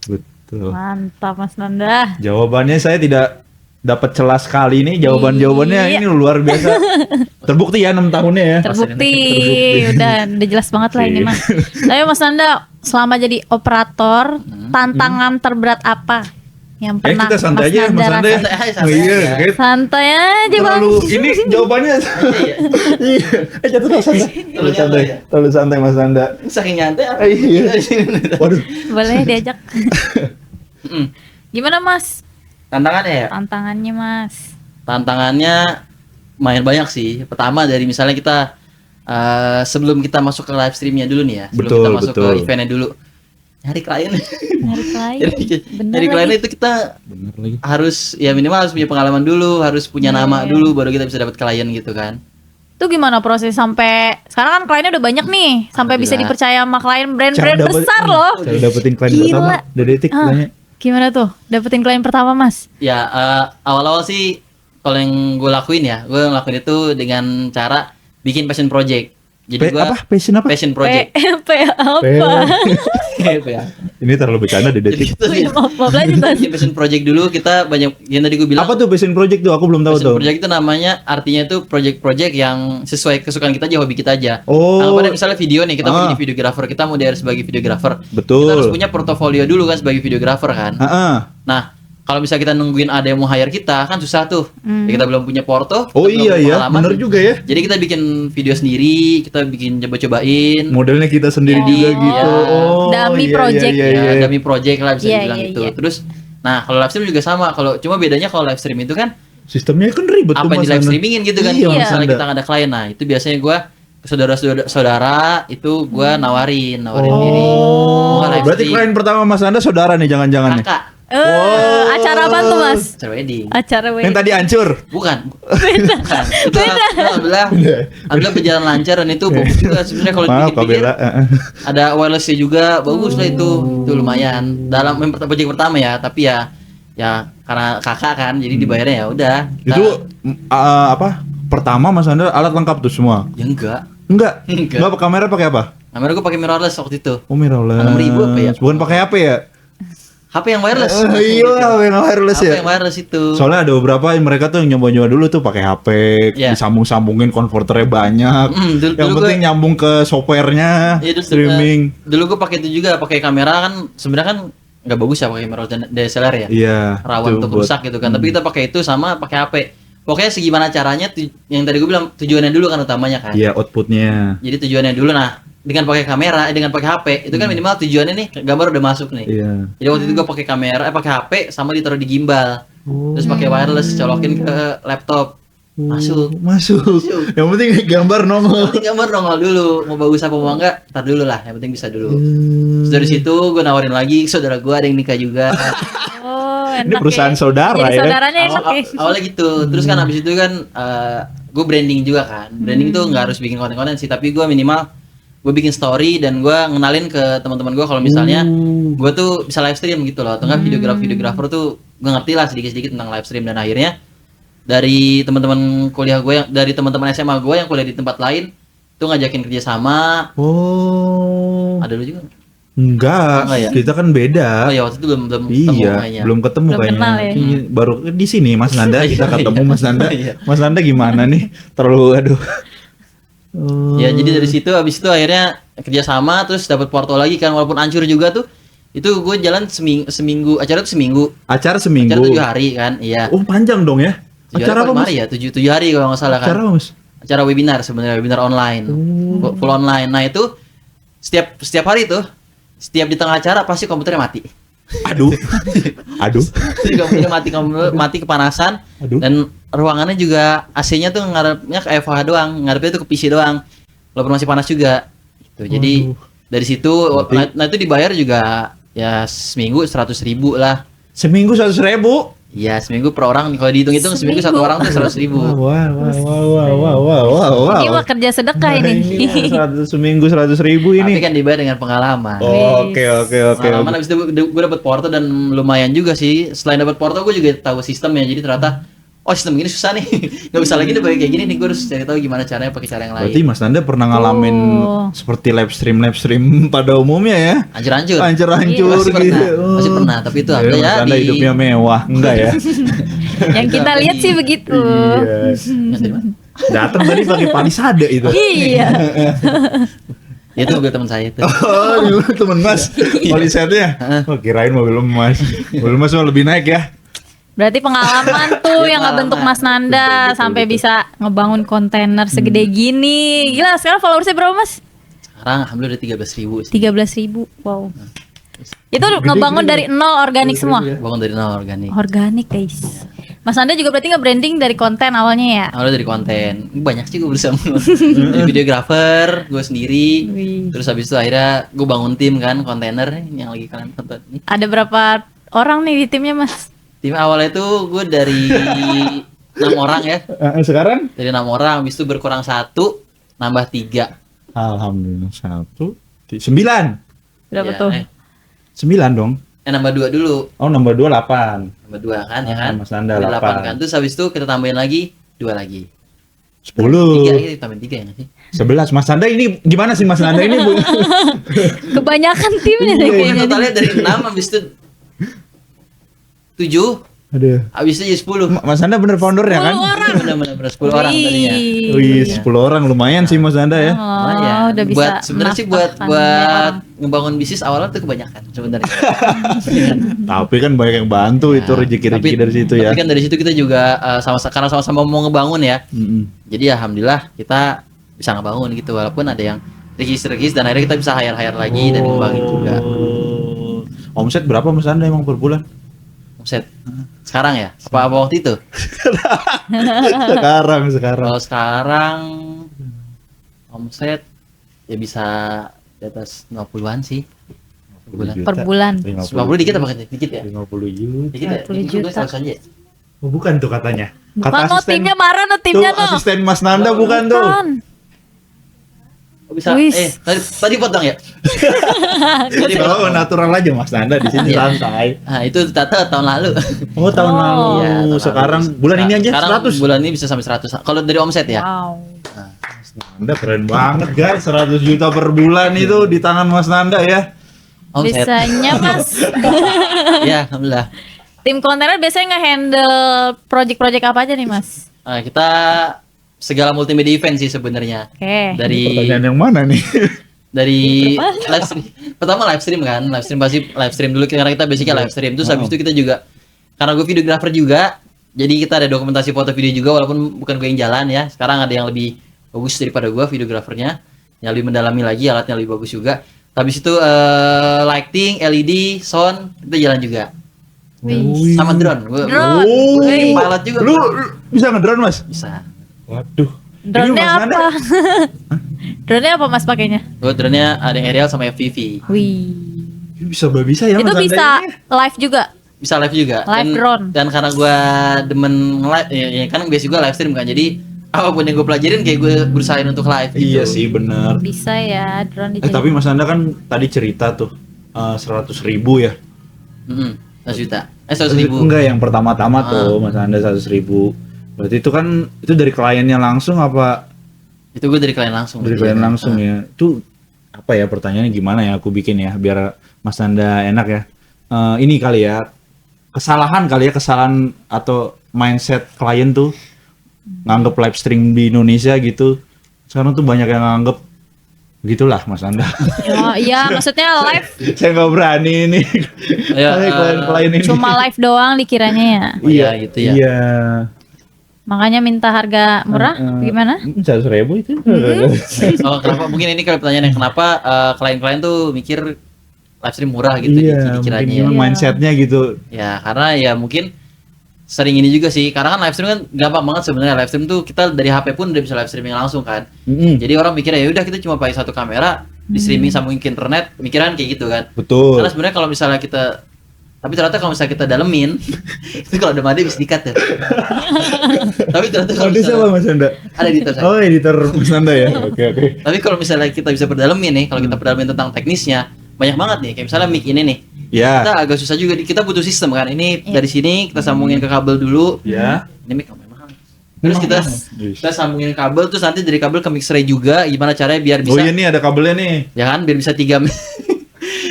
Betul. Mantap Mas Nanda. Jawabannya saya tidak dapat celah sekali nih, jawabannya Iya. ini luar biasa. Terbukti ya 6 tahunnya ya. Terbukti. Udah jelas banget lah ini mah. Tapi Mas Nanda, selama jadi operator, tantangan terberat apa yang pernah Kita santai aja Mas Nanda. rasain? Santai aja, Oh santai iya, aja. kayak Santai aja Bang. terlalu ini jawabannya. Iya. Jatuh santai. Terlalu nyantai ya? Terlalu santai Mas Nanda. Saking nyantai apa? Iya. Waduh. Boleh diajak. Mm. Gimana Mas? Tantangannya ya? Tantangannya Mas. Tantangannya lumayan banyak sih. Pertama dari misalnya kita sebelum kita masuk ke live streamnya dulu nih ya, sebelum Betul, kita masuk betul. ke eventnya dulu, nyari klien. Nyari klien. Bener Nyari klien lagi. itu kita Bener lagi. harus ya minimal harus punya pengalaman dulu, harus punya nama Iya. dulu, baru kita bisa dapat klien gitu kan. Itu gimana proses sampai sekarang kan kliennya udah banyak nih, sampai bisa Alhamdulillah. dipercaya sama klien brand-brand besar loh. Cara dapetin klien Gila. pertama dari detik Ah, tanya. gimana tuh dapetin klien pertama Mas? Ya awal-awal sih kalau yang gue lakuin ya, gue ngelakuin itu dengan cara bikin passion project. Jadi gue Apa? Passion apa? passion project. P apa? Gitu ya. Ini terlalu bercanda di Jadi detik. gitu sih. Maaf lanjut Mas. Bikin passion project dulu, kita banyak yang tadi gue bilang. Apa tuh passion project tuh? Aku belum tahu Passion tuh. project itu namanya, artinya itu project-project yang sesuai kesukaan kita aja, hobi kita aja. Oh. Nah, pada misalnya video nih, kita mau Ah. jadi videographer, kita mau dari sebagai videographer. Betul. Kita harus punya portofolio dulu kan sebagai videographer kan. Heeh. Nah, kalau misalnya kita nungguin ada yang mau hire kita, kan susah tuh. Ya, kita belum punya porto. Oh kita belum iya punya ya, pengalaman. bener juga ya. Jadi kita bikin video sendiri, kita bikin coba-cobain. Modelnya kita sendiri Jadi, juga gitu. ya. Oh, Dummy iya, project. Iya, Ya, iya, iya. dummy project lah bisa Iya, dibilang iya, itu. iya. Terus, nah kalau live stream juga sama. Kalau cuma bedanya kalau live stream itu kan Sistemnya kan ribet tuh apa yang Mas di live Nanda. streamingin gitu kan. Iya, Kalau Mas misalnya Nanda. kita nggak ada klien, nah itu biasanya gue ke saudara-saudara itu gue nawarin diri. Oh, Gua live berarti stream. klien pertama Mas Nanda saudara nih jangan-jangan nih. Kakak, Acara apa tuh Mas? acara wedding. Acara Yang wedding. tadi hancur. Bukan. Bukan. Itu alhamdulillah berjalan lancar dan itu bagus juga sebenarnya kalau Maaf Kak dipikir-pikir. Bella. Ada wirelessnya juga, bagus lah itu lumayan. Dalam yang project pertama ya, tapi ya karena kakak kan, jadi dibayarnya ya udah. Kita- Itu apa? Pertama Mas Nanda alat lengkap tuh semua. ya enggak. Enggak. Enggak. Enggak kamera pakai apa? Kamera gue pakai mirrorless waktu itu. Oh mirrorless. 6.000 apa ya? Bukan pakai HP ya? HP yang wireless. Iya, yang wireless HP ya. yang wireless itu. Soalnya ada beberapa yang mereka tuh yang nyoba-nyoba dulu tuh pakai HP, Iya. disambung-sambungin konverternya banyak. Dulu yang penting nyambung ke softwarenya, Iya, streaming. Dulu gue pakai itu juga, pakai kamera kan sebenarnya kan nggak bagus ya pakai kamera DSLR ya. Iya. Rawan itu untuk buat- rusak gitu kan. Tapi kita pakai itu sama pakai HP. Pokoknya segimana caranya yang tadi gue bilang tujuannya dulu kan utamanya kan. Iya, outputnya. Jadi tujuannya dulu, nah dengan pakai kamera, dengan pakai HP, itu kan minimal tujuannya nih gambar udah masuk nih. Iya. Jadi waktu itu gue pakai kamera, pakai HP sama ditaruh di gimbal. Terus pakai wireless, colokin ke laptop. Masuk. Yang penting gambar nongol. Nanti gambar nongol dulu, mau bagus apa mau enggak, tar dulu lah, yang penting bisa dulu. Terus dari situ gue nawarin lagi, saudara gue ada yang nikah juga. Oh, Ini enak perusahaan ya. saudara Jadi ya. saudaranya enak ya. Awalnya gitu, terus kan abis itu kan gue branding juga kan. Branding tuh nggak harus bikin konten-konten sih, tapi gue minimal gue bikin story dan gue ngenalin ke teman-teman gue kalau misalnya gue tuh bisa live stream gitu loh, atau nggak videografer tuh gue ngerti lah sedikit-sedikit tentang live stream. Dan akhirnya dari teman-teman kuliah gue, dari teman-teman SMA gue yang kuliah di tempat lain tuh ngajakin kerja sama. Oh. Ada lu juga? Enggak, Enggak ya? kita kan beda. Oh ya, waktu itu belum ketemu Iya, kayaknya. belum ketemu Belum kayaknya. kenal ya? Iya, baru di sini Mas Nanda kita ketemu Mas Nanda. Iya. Mas Nanda gimana nih? Terlalu aduh. Ya jadi dari situ abis itu akhirnya kerja sama, terus dapat porto lagi kan, walaupun hancur juga tuh. Itu gue jalan seminggu, acara tuh seminggu. Acara seminggu. Acara 7 hari kan, iya. Oh, panjang dong ya. 7 Acara apa, Mas? hari ya? 7 hari kalau nggak salah kan. Acara apa, Mas? Acara webinar sebenarnya, webinar online. Full online. Nah, itu setiap hari tuh, setiap di tengah acara pasti komputernya mati. Aduh. Aduh. Jadi komputernya mati kepanasan. Aduh. Dan ruangannya juga AC-nya tuh ngarepnya ke FH doang, ngarepnya tuh ke PC doang. Walaupun masih panas juga. Gitu. Jadi Waduh. dari situ nah itu dibayar juga ya seminggu 100.000 lah. Seminggu 100.000. Iya, seminggu per orang. Kalau dihitung-hitung seminggu satu orang tuh 100.000. Wah. Ini mah kerja sedekah ini. Seminggu 100.000 Tapi ini. kan dibayar dengan pengalaman. Oh, oke. Pengalaman abis itu gue dapet porto dan lumayan juga sih. Selain dapet porto gue juga tahu sistemnya. Jadi ternyata sistem gini susah nih. Gak bisa lagi deh pakai kayak gini nih. Gue harus cari tahu gimana caranya pakai cara yang lain. Berarti Mas Nanda pernah ngalamin seperti live stream pada umumnya ya? Hancur-hancur. Hancur-hancur Pasti gitu. pernah. Pasti pernah. Tapi itu ada Mas ya Nanda di hidupnya mewah, enggak ya? Yang kita lihat sih begitu. Iya. Yang dari mana? Datang tadi pakai palisade itu. Iya. Ya, itu mobil teman saya itu. Oh, dulu temen Mas. Palisade-nya. Oh, kirain mobil Mas. Mobil Mas mah lebih naik ya. Berarti pengalaman tuh yang ngebentuk Mas Nanda sampai bisa ngebangun kontainer segede gini. Gila, sekarang followersnya berapa, Mas? Sekarang alhamdulillah udah 13.000 sih. 13.000. Wow. Itu ngebangun dari nol organik semua. Bangun dari nol organik. Organik, guys. Mas Nanda juga berarti nge-branding dari konten awalnya ya? Awalnya dari konten. Banyak sih gue bersama. Jadi videographer, gue sendiri. Wih. Terus habis itu akhirnya gue bangun tim kan, kontainer yang lagi kalian tonton ini. Ada berapa orang nih di timnya, Mas? Tim awalnya itu gue dari 6 orang ya. Sekarang? Dari 6 orang, habis itu berkurang 1, nambah 3. Alhamdulillah 1. 9. Berapa Ya, tuh? 9 dong. Nambah 2 dulu. Oh, nambah 2 8. Nambah 2 kan ya kan? Mas Nanda Dari 8. kan. Terus habis itu kita tambahin lagi 2 lagi. 10. 3 kita tambahin 3 ya nggak sih? 11. Mas Nanda ini gimana sih Mas Nanda ini, Bu? Kebanyakan timnya deh Pokoknya kayaknya. totalnya dari 6 habis itu 7, Aduh. habis itu jadi 10. Mas Nanda bener foundernya kan? 10 orang. Bener-bener 10 orang tadinya. Wih, 10 orang lumayan sih Mas Nanda ya. Oh, udah bisa. Buat sebenarnya sih buat menafkahkan ngebangun bisnis awalnya tuh kebanyakan sebenarnya. Tapi kan banyak yang bantu itu rezeki-rezeki dari situ ya. Tapi kan dari situ kita juga karena sama-sama mau ngebangun ya. Mm-mm. Jadi alhamdulillah kita bisa ngebangun gitu walaupun ada yang regis dan akhirnya kita bisa hire lagi dan ngembangin juga. Omset berapa Mas Nanda emang per bulan? Omset. Sekarang ya? Apa waktu itu? Sekarang. Kalau sekarang omset ya bisa di atas 50-an sih. Bulan. per bulan. 50 dikit apa dikit ya? 50 juta. Dikit ya? 50 juta. 100 aja. Oh, bukan tuh katanya. Bukan lo timnya marah lo timnya tuh, lo. asisten Mas Nanda bukan tuh. Oh, bisa. Wis. Tadi potong ya? Oh, natural aja Mas Nanda di sini Iya. santai. Nah, itu Tata tahun lalu. Oh, tahun lalu. Iya, tahun Sekarang lalu. bulan ini aja Sekarang 100. bulan ini bisa sampai 100. Kalau dari omset ya. Wow. Mas Nanda keren banget guys, 100 juta per bulan itu di tangan Mas Nanda ya. Omset. Bisanya Mas. Ya, alhamdulillah. Tim kontainer biasanya nge-handle project-project apa aja nih Mas? Nah, kita segala multimedia event sih sebenarnya. Oke. Dari Pertanyaan yang mana nih? dari live stream. Pertama live stream kan, live stream pasti live stream dulu karena kita basicnya live stream. Terus habis itu kita juga karena gue videographer juga, jadi kita ada dokumentasi foto video juga walaupun bukan gue yang jalan ya. Sekarang ada yang lebih bagus daripada gue videografernya. yang lebih mendalami lagi, alatnya lebih bagus juga. Habis itu lighting, LED, sound itu jalan juga. Wih. Sama drone. Gua Drone. Wih. pilot juga. Lu bisa ngedrone Mas? Bisa. Waduh. Drone-nya Ini Mas Nanda- apa? Drone-nya apa Mas pakainya? Gua drone-nya ada yang aerial sama FPV. Wih. Bisa ya Itu Mas Nanda bisa ini. live juga. Bisa live juga. Live drone. Dan karena gua demen live, ya kan biasa juga live stream kan. Jadi apapun yang gue pelajarin kayak gue berusahain untuk live gitu. Iya sih benar. Bisa ya drone dijadiin. Tapi Mas Nanda kan tadi cerita tuh 100.000 ya. 100 juta. 100.000. Enggak, yang pertama-tama tuh Mas Nanda 100.000. Berarti itu kan itu dari kliennya langsung apa Itu gue dari klien langsung. dari klien langsung ya? Itu apa ya, pertanyaannya gimana ya aku bikin ya biar Mas Nanda enak ya. Ini kali ya, kesalahan atau mindset klien tuh nganggep live stream di Indonesia gitu. Sekarang tuh banyak yang nganggep gitulah Mas Nanda. Oh iya, maksudnya live Saya nggak berani ini. Ya, Klien-klien ini. cuma live doang dikiranya ya. Iya gitu ya. Iya. Makanya minta harga murah gimana? 100.000 itu. Oh, kenapa? Mungkin ini kalau pertanyaan yang kenapa klien-klien tuh mikir live stream murah gitu Iya, dikiranya. mungkin Ya. mindsetnya gitu. Ya, karena ya mungkin sering ini juga sih. Karena kan live stream kan gampang banget sebenarnya. Live stream tuh kita dari HP pun udah bisa live streaming langsung kan. Jadi orang mikirnya ya udah kita cuma pakai satu kamera, di streaming sambungin ke internet, pikiran kayak gitu kan. Betul. Karena sebenarnya kalau misalnya kita, tapi ternyata kalau misalnya kita dalemin itu kalau udah mati bisa dikat ya. Tapi ternyata kalau Ada siapa misalnya, Mas Nanda? ada editor saya. Oh, editor Mas Nanda ya. Oke. Tapi kalau misalnya kita bisa berdalemin nih, kalau kita berdalemin tentang teknisnya, banyak banget nih. Kayak misalnya mic ini nih, Ya. kita agak susah juga. Kita butuh sistem kan. Ini dari sini kita sambungin ke kabel dulu. Ya. Ini mic lumayan mahal. Terus kita sambungin kabel, terus nanti dari kabel ke mixer juga. Gimana caranya biar bisa? Oh iya nih ada kabelnya nih. Ya kan, biar bisa 3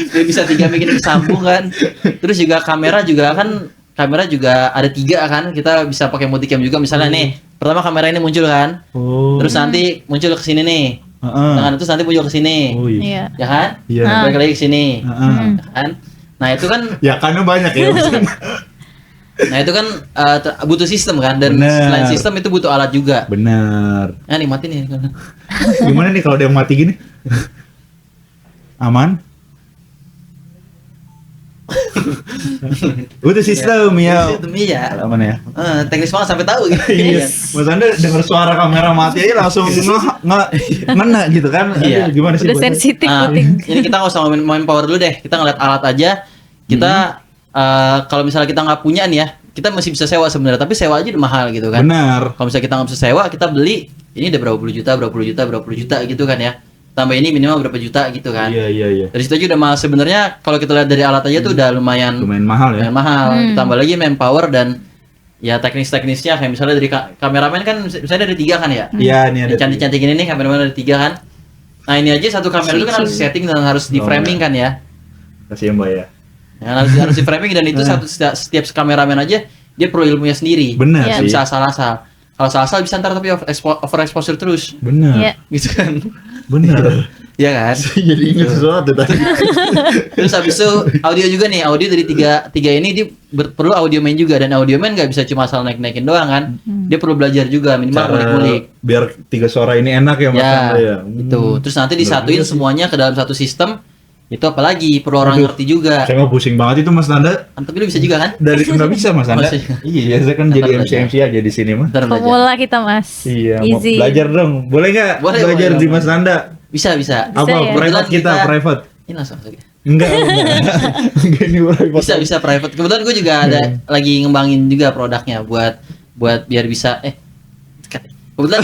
biar bisa 3 mic ini kesambung kan. Terus juga kamera juga ada 3 kan. Kita bisa pakai multicam juga. Misalnya nih, pertama kamera ini muncul kan. Oh. Terus nanti muncul ke sini nih. Heeh. Nah, terus nanti muncul ke sini. Oh iya. Iya. Ya kan? Iya. Balik lagi ke sini. Heeh. Ya kan? Nah, itu kan Ya kan banyak ya. butuh sistem kan, dan Bener. selain sistem itu butuh alat juga. Benar. Nah, nikmatin nih. Gimana nih kalau ada yang mati gini? Aman? Butuh sistem ya. Sistem, iya. Aman ya. Teknis banget sampai tahu gitu. Iya. Mas Anda dengar suara kamera mati aja langsung ngena gitu kan? Iya. Aduh, gimana sih? Udah buat saya? sensitif Nah, puting. ini kita nggak usah main power dulu deh. Kita ngeliat alat aja. Kita kalau misalnya kita nggak punya nih ya, kita masih bisa sewa sebenarnya. Tapi sewa aja udah mahal gitu kan. Benar. Kalau misalnya kita nggak bisa sewa, kita beli. Ini udah berapa puluh juta gitu kan ya. Tambah ini minimal berapa juta gitu kan. Iya. Dari situ aja udah mahal sebenarnya. Kalau kita lihat dari alat aja tuh udah lumayan Mahal ya. lumayan mahal. Ditambah lagi manpower dan ya teknis-teknisnya kayak misalnya dari kameramen kan misalnya ada 3 kan ya. Iya, nih ada. Yang cantik-cantik ini nih kameramen ada 3 kan. Nah, ini aja satu kamera itu kan harus setting dan harus di framing kan ya. Kasih ya Mbak ya. Ya, harus di framing dan itu setiap kameramen aja dia perlu ilmunya sendiri. Benar Iya. Nggak sih. bisa asal-asal. Kalau asal-asal bisa ntar tapi overexposure terus. Benar. Iya. Gitu kan. Benar. Iya kan? Jadi ingat sesuatu tadi. Terus habis itu audio juga nih, audio dari tiga ini dia perlu audio main juga, dan audio main nggak bisa cuma asal naik-naikin doang kan. Dia perlu belajar juga minimal ngulik-ngulik. Biar 3 suara ini enak ya Mas Ya, Anda ya. itu. Terus nanti disatuin semuanya ke dalam satu sistem. Itu apalagi perlu orang ngerti juga. Saya mau pusing banget itu Mas Nanda. Tapi lu bisa juga kan? Dari nggak bisa Mas Anda. Masih. Iya, saya kan Ntar jadi belajar. MC aja di sini mah. Ntar belajar. Pemula kita Mas. Iya, mau Easy. belajar dong. Boleh nggak? Boleh, Belajar boleh, di boleh. Mas Nanda. Bisa. Apa? ya? Private Kebetulan kita, private. Ini langsung aja. Enggak. Enggak ini private. Bisa private. Kebetulan gue juga ada lagi ngembangin juga produknya buat biar bisa kebetulan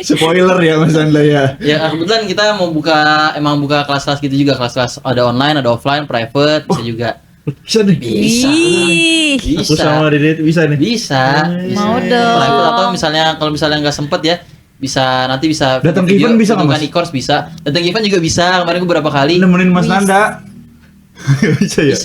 Spoiler ya Mas Anda ya. ya kebetulan kita mau buka kelas-kelas gitu juga, kelas-kelas ada online, ada offline, private, bisa juga. Bisa nih. Bisa. Ih, Aku sama Dede bisa nih. Bisa. Mau Bisa. dong. Private atau misalnya kalau misalnya nggak sempet ya, nanti bisa Datang video, event bisa nggak, bukan Mas? e-course bisa. Datang event juga bisa. Kemarin gue beberapa kali. Nemenin Mas Nanda. Bisa ya?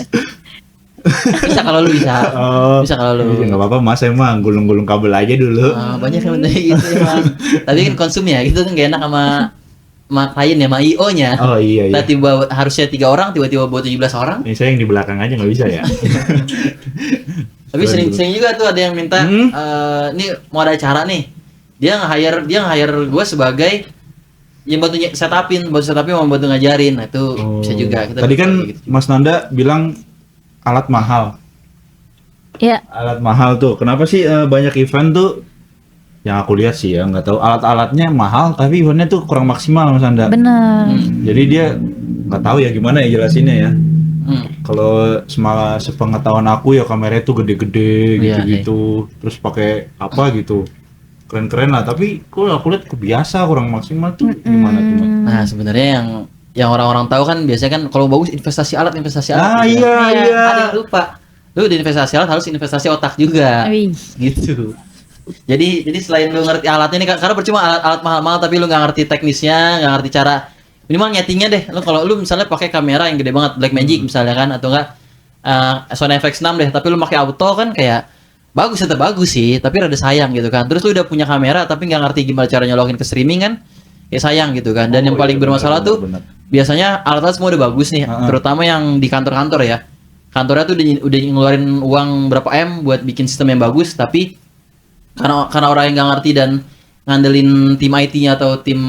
Bisa kalau lu bisa. Oh. Bisa kalau lu. Iya, nggak apa-apa Mas, emang gulung-gulung kabel aja dulu. Banyak yang penting gitu emang. Tapi kan konsum ya, gitu kan gak enak sama klien ya, sama IO nya. Oh iya iya. Tiba harusnya 3 orang, tiba-tiba buat 17 orang. Ini saya yang di belakang aja nggak bisa ya. Tapi sering juga tuh ada yang minta, ini mau ada acara nih. Dia nge-hire gue sebagai yang bantu setupin mau bantu ngajarin. Nah, itu bisa juga. Kita Tadi bisa kan kayak gitu. Mas Nanda bilang alat mahal. Ya, Alat mahal tuh. Kenapa sih banyak event tuh yang aku lihat sih ya, nggak tahu alat-alatnya mahal tapi eventnya tuh kurang maksimal Mas Nanda. bener. Jadi dia nggak tahu ya gimana ya jelasinnya ya. Hmm. Kalau sepengetahuan aku ya kameranya tuh gede-gede Iya, gitu-gitu, terus pakai apa gitu, keren-keren lah. Tapi kalau aku lihat kebiasa kurang maksimal tuh gimana tuh? Mas? Nah, sebenarnya yang orang-orang tahu kan biasanya kan kalau bagus investasi alat Ah gitu iya kan. iya. Ada yang lupa. Lu di investasi alat harus investasi otak juga. Wih. Gitu. Jadi selain lu ngerti alatnya nih, karena percuma alat mahal-mahal tapi lu nggak ngerti teknisnya, nggak ngerti cara minimal nyetingnya deh. Lu kalau lu misalnya pakai kamera yang gede banget Blackmagic misalnya kan, atau enggak Sony FX6 deh, tapi lu pakai auto kan kayak bagus, tetap bagus sih, tapi rada sayang gitu kan. Terus lu udah punya kamera tapi nggak ngerti gimana cara nyolokin ke streaming kan, ya sayang gitu kan. Dan yang paling iya, bermasalah benar, tuh benar. biasanya alat-alat semua udah bagus nih, terutama yang di kantor-kantor ya. Kantornya tuh udah ngeluarin uang berapa M buat bikin sistem yang bagus, tapi karena orang yang nggak ngerti dan ngandelin tim IT-nya atau tim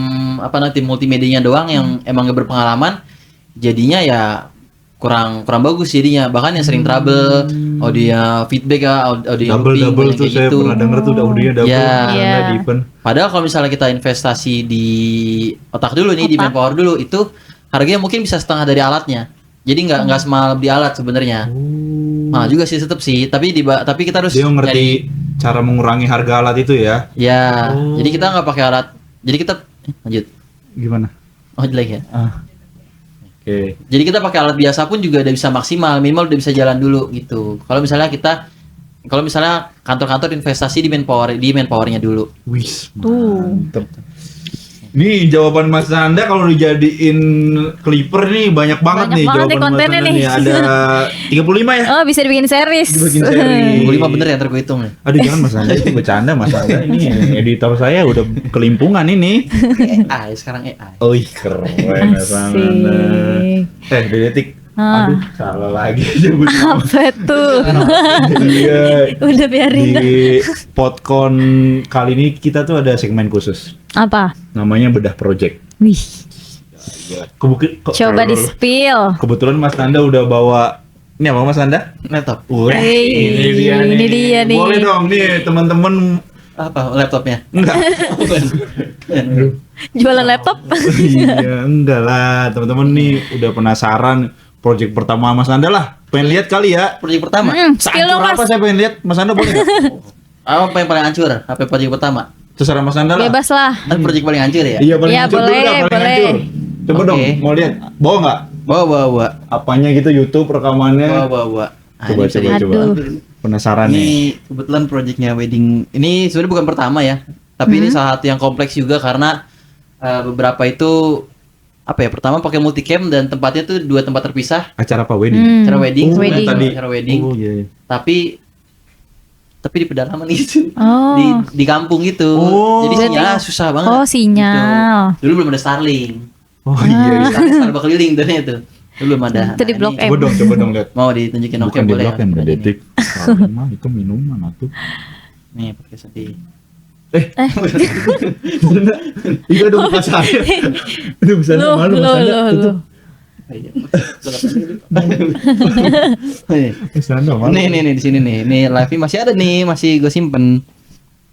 tim multimedianya doang yang emang gak berpengalaman, jadinya ya kurang bagus jadinya. Bahkan yang sering trouble, audio feedback ya, audio looping, Double yang tuh kayak saya gitu. pernah denger tuh audionya double Ya. Mas Nanda Iya. di event. Padahal kalau misalnya kita investasi di otak dulu nih, di Otak. manpower dulu, itu harganya mungkin bisa setengah dari alatnya. Jadi nggak semahal beli alat sebenarnya. Nah juga sih tetep sih, tapi kita harus Dia ngerti nyari- cara mengurangi harga alat itu ya. ya. Jadi kita nggak pakai alat. Jadi kita lanjut. Gimana? Oh jelek ya. Oke. Jadi kita pakai alat biasa pun juga udah bisa maksimal, minimal udah bisa jalan dulu gitu. Kalau misalnya kantor-kantor investasi di manpowernya dulu. Wis, mantep. Nih jawaban Mas Nanda kalau dijadiin clipper nih banyak banget Banyak nih banget nih jawaban Mas kontennya Nanda nih. nih. Ada 35 ya? Oh, bisa dibikin series. Dibikin seri. 25 bener ya, ntar gue hitung nih. Aduh jangan Mas Nanda itu bercanda Mas Nanda ini editor saya udah kelimpungan ini. AI sekarang AI. Oh keren Mas Nanda. Detik. Aduh salah lagi sebut nama. Apa tuh? Iya. Udah biarin. Di Podcon kali ini kita tuh ada segmen khusus. Apa? Namanya Bedah Project. Wih, coba di spill. Kebetulan Mas Nanda udah bawa ini apa Mas Nanda? Laptop. Wih, Wih, ini dia nih. Boleh dong nih teman-teman. Apa laptopnya? Enggak. Jualan laptop? Iya, enggak lah. Teman-teman nih udah penasaran project pertama Mas Nanda lah. Pengen lihat kali ya. Proyek pertama. Spill dong, Sehancur apa Mas. saya pengen lihat Mas Nanda boleh nggak? Apa yang paling hancur? Apa proyek pertama? Terserah Mas Nanda lah. Bebas lah. Kan proyek paling hancur ya? Iya paling Iya, hancur dulu boleh, dah, paling boleh. hancur. Coba Oke. dong, mau lihat. Bawa nggak? Bawa. Apanya gitu YouTube rekamannya? Bawa. Ah, Coba, ini bisa coba, di- coba. Aduh. Penasaran nih. Ini kebetulan proyeknya wedding. Ini sebenarnya bukan pertama ya, tapi ini salah satu yang kompleks juga karena beberapa itu apa ya? Pertama pakai multicam dan tempatnya tuh 2 tempat terpisah. Acara apa wedding? Acara wedding, Oh, sebenarnya tadi. acara wedding. Oh iya. Iya. Tapi di pedalaman gitu. Oh. Di kampung gitu. Oh. Jadi sinyal susah banget. Oh, sinyal. Gitu. Dulu belum ada Starlink. Oh iya. Sekarang Starbucks keliling ternyata tuh. Dulu belum ada. Itu di Nah, Blok ini M. Coba dong lihat. Mau ditunjukin oke Bukan di boleh. blok M, ya. detik. Salah, itu minuman atuh. Nih pakai sedih. Itu ada muka saya. Itu bisa Lu, malu Mas Nanda. Tutup. Mas Nanda malu. Nih di sini nih. Nih live masih ada nih, masih gue simpen.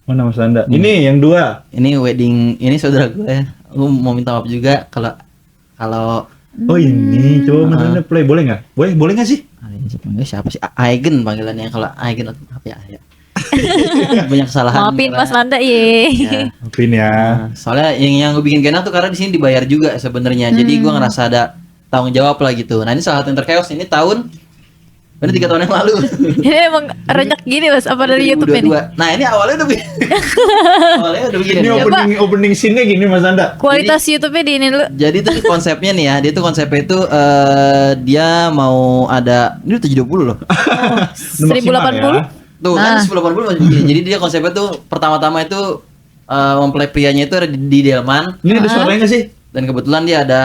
Mana Mas Nanda? Ini yang 2. Ini wedding, ini saudara gue ya. Gue mau minta maaf juga kalau Oh ini, coba Mas Nanda play boleh nggak? Boleh nggak sih? siapa sih? Aigen panggilannya. Kalau Aigen atau apa ya? Banyak kesalahan. Maafin karena- Mas Nanda, ye. Ya. Maafin ya. Nah, soalnya yang gue bikin enak tuh karena di sini dibayar juga sebenarnya. Jadi gue ngerasa ada tanggung jawab lah gitu. Nah ini salah satu yang terchaos ini tahun 3 tahun yang lalu. Ini emang renyak gini, Mas. Apa dari YouTube ini? 2022. Nah ini awalnya udah begini. Awalnya udah begini. Ini nih. opening scene-nya gini Mas Nanda. Kualitas YouTube-nya di ini dulu. Jadi tuh konsepnya nih ya, dia tuh konsepnya itu dia mau ada ini udah 70 loh. Udah maksimal 1080. Tuh kan 1080 masih begini. Jadi dia konsepnya tuh pertama-tama itu mempelai prianya itu ada di delman Ini ada suaranya nggak sih? dan kebetulan dia ada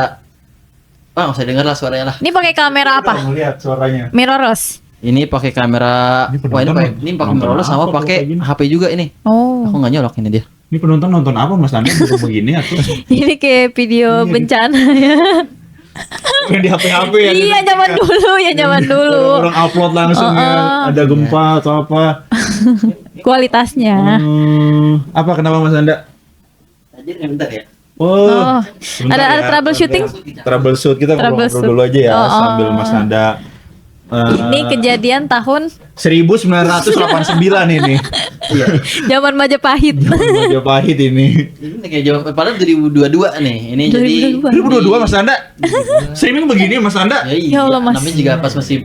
nggak usah denger lah suaranya lah. Ini pakai kamera apa? Mau lihat suaranya. Mirrorless. Ini pakai kamera, Ini wah penonton ini pakai nonton mirrorless apa sama kalau pakai kayak gini? HP juga ini. Oh, Aku nggak nyolok ini dia. Ini penonton nonton apa Mas Anda untuk begini atau ini kayak video bencana ya. yang di HP-HP ya? Iya, zaman dulu ya, zaman dulu. Orang upload langsung ya, ada gempa atau apa? Kualitasnya. Apa kenapa Mas Anda? Anjir, bentar ya. Oh, sebentar ada ya. troubleshooting. Troubleshoot kita ngobrol Troubleshoot. dulu aja ya Oh, oh. sambil Mas Anda. Ini kejadian tahun 1989 ini. Iya. zaman Majapahit. Majapahit ini. Ini kayak jawab padahal 2022 nih. Ini jadi 2022 Mas Anda. Streaming begini Mas Anda. Ya, iya, Ya Allah, Mas. namanya juga pas masih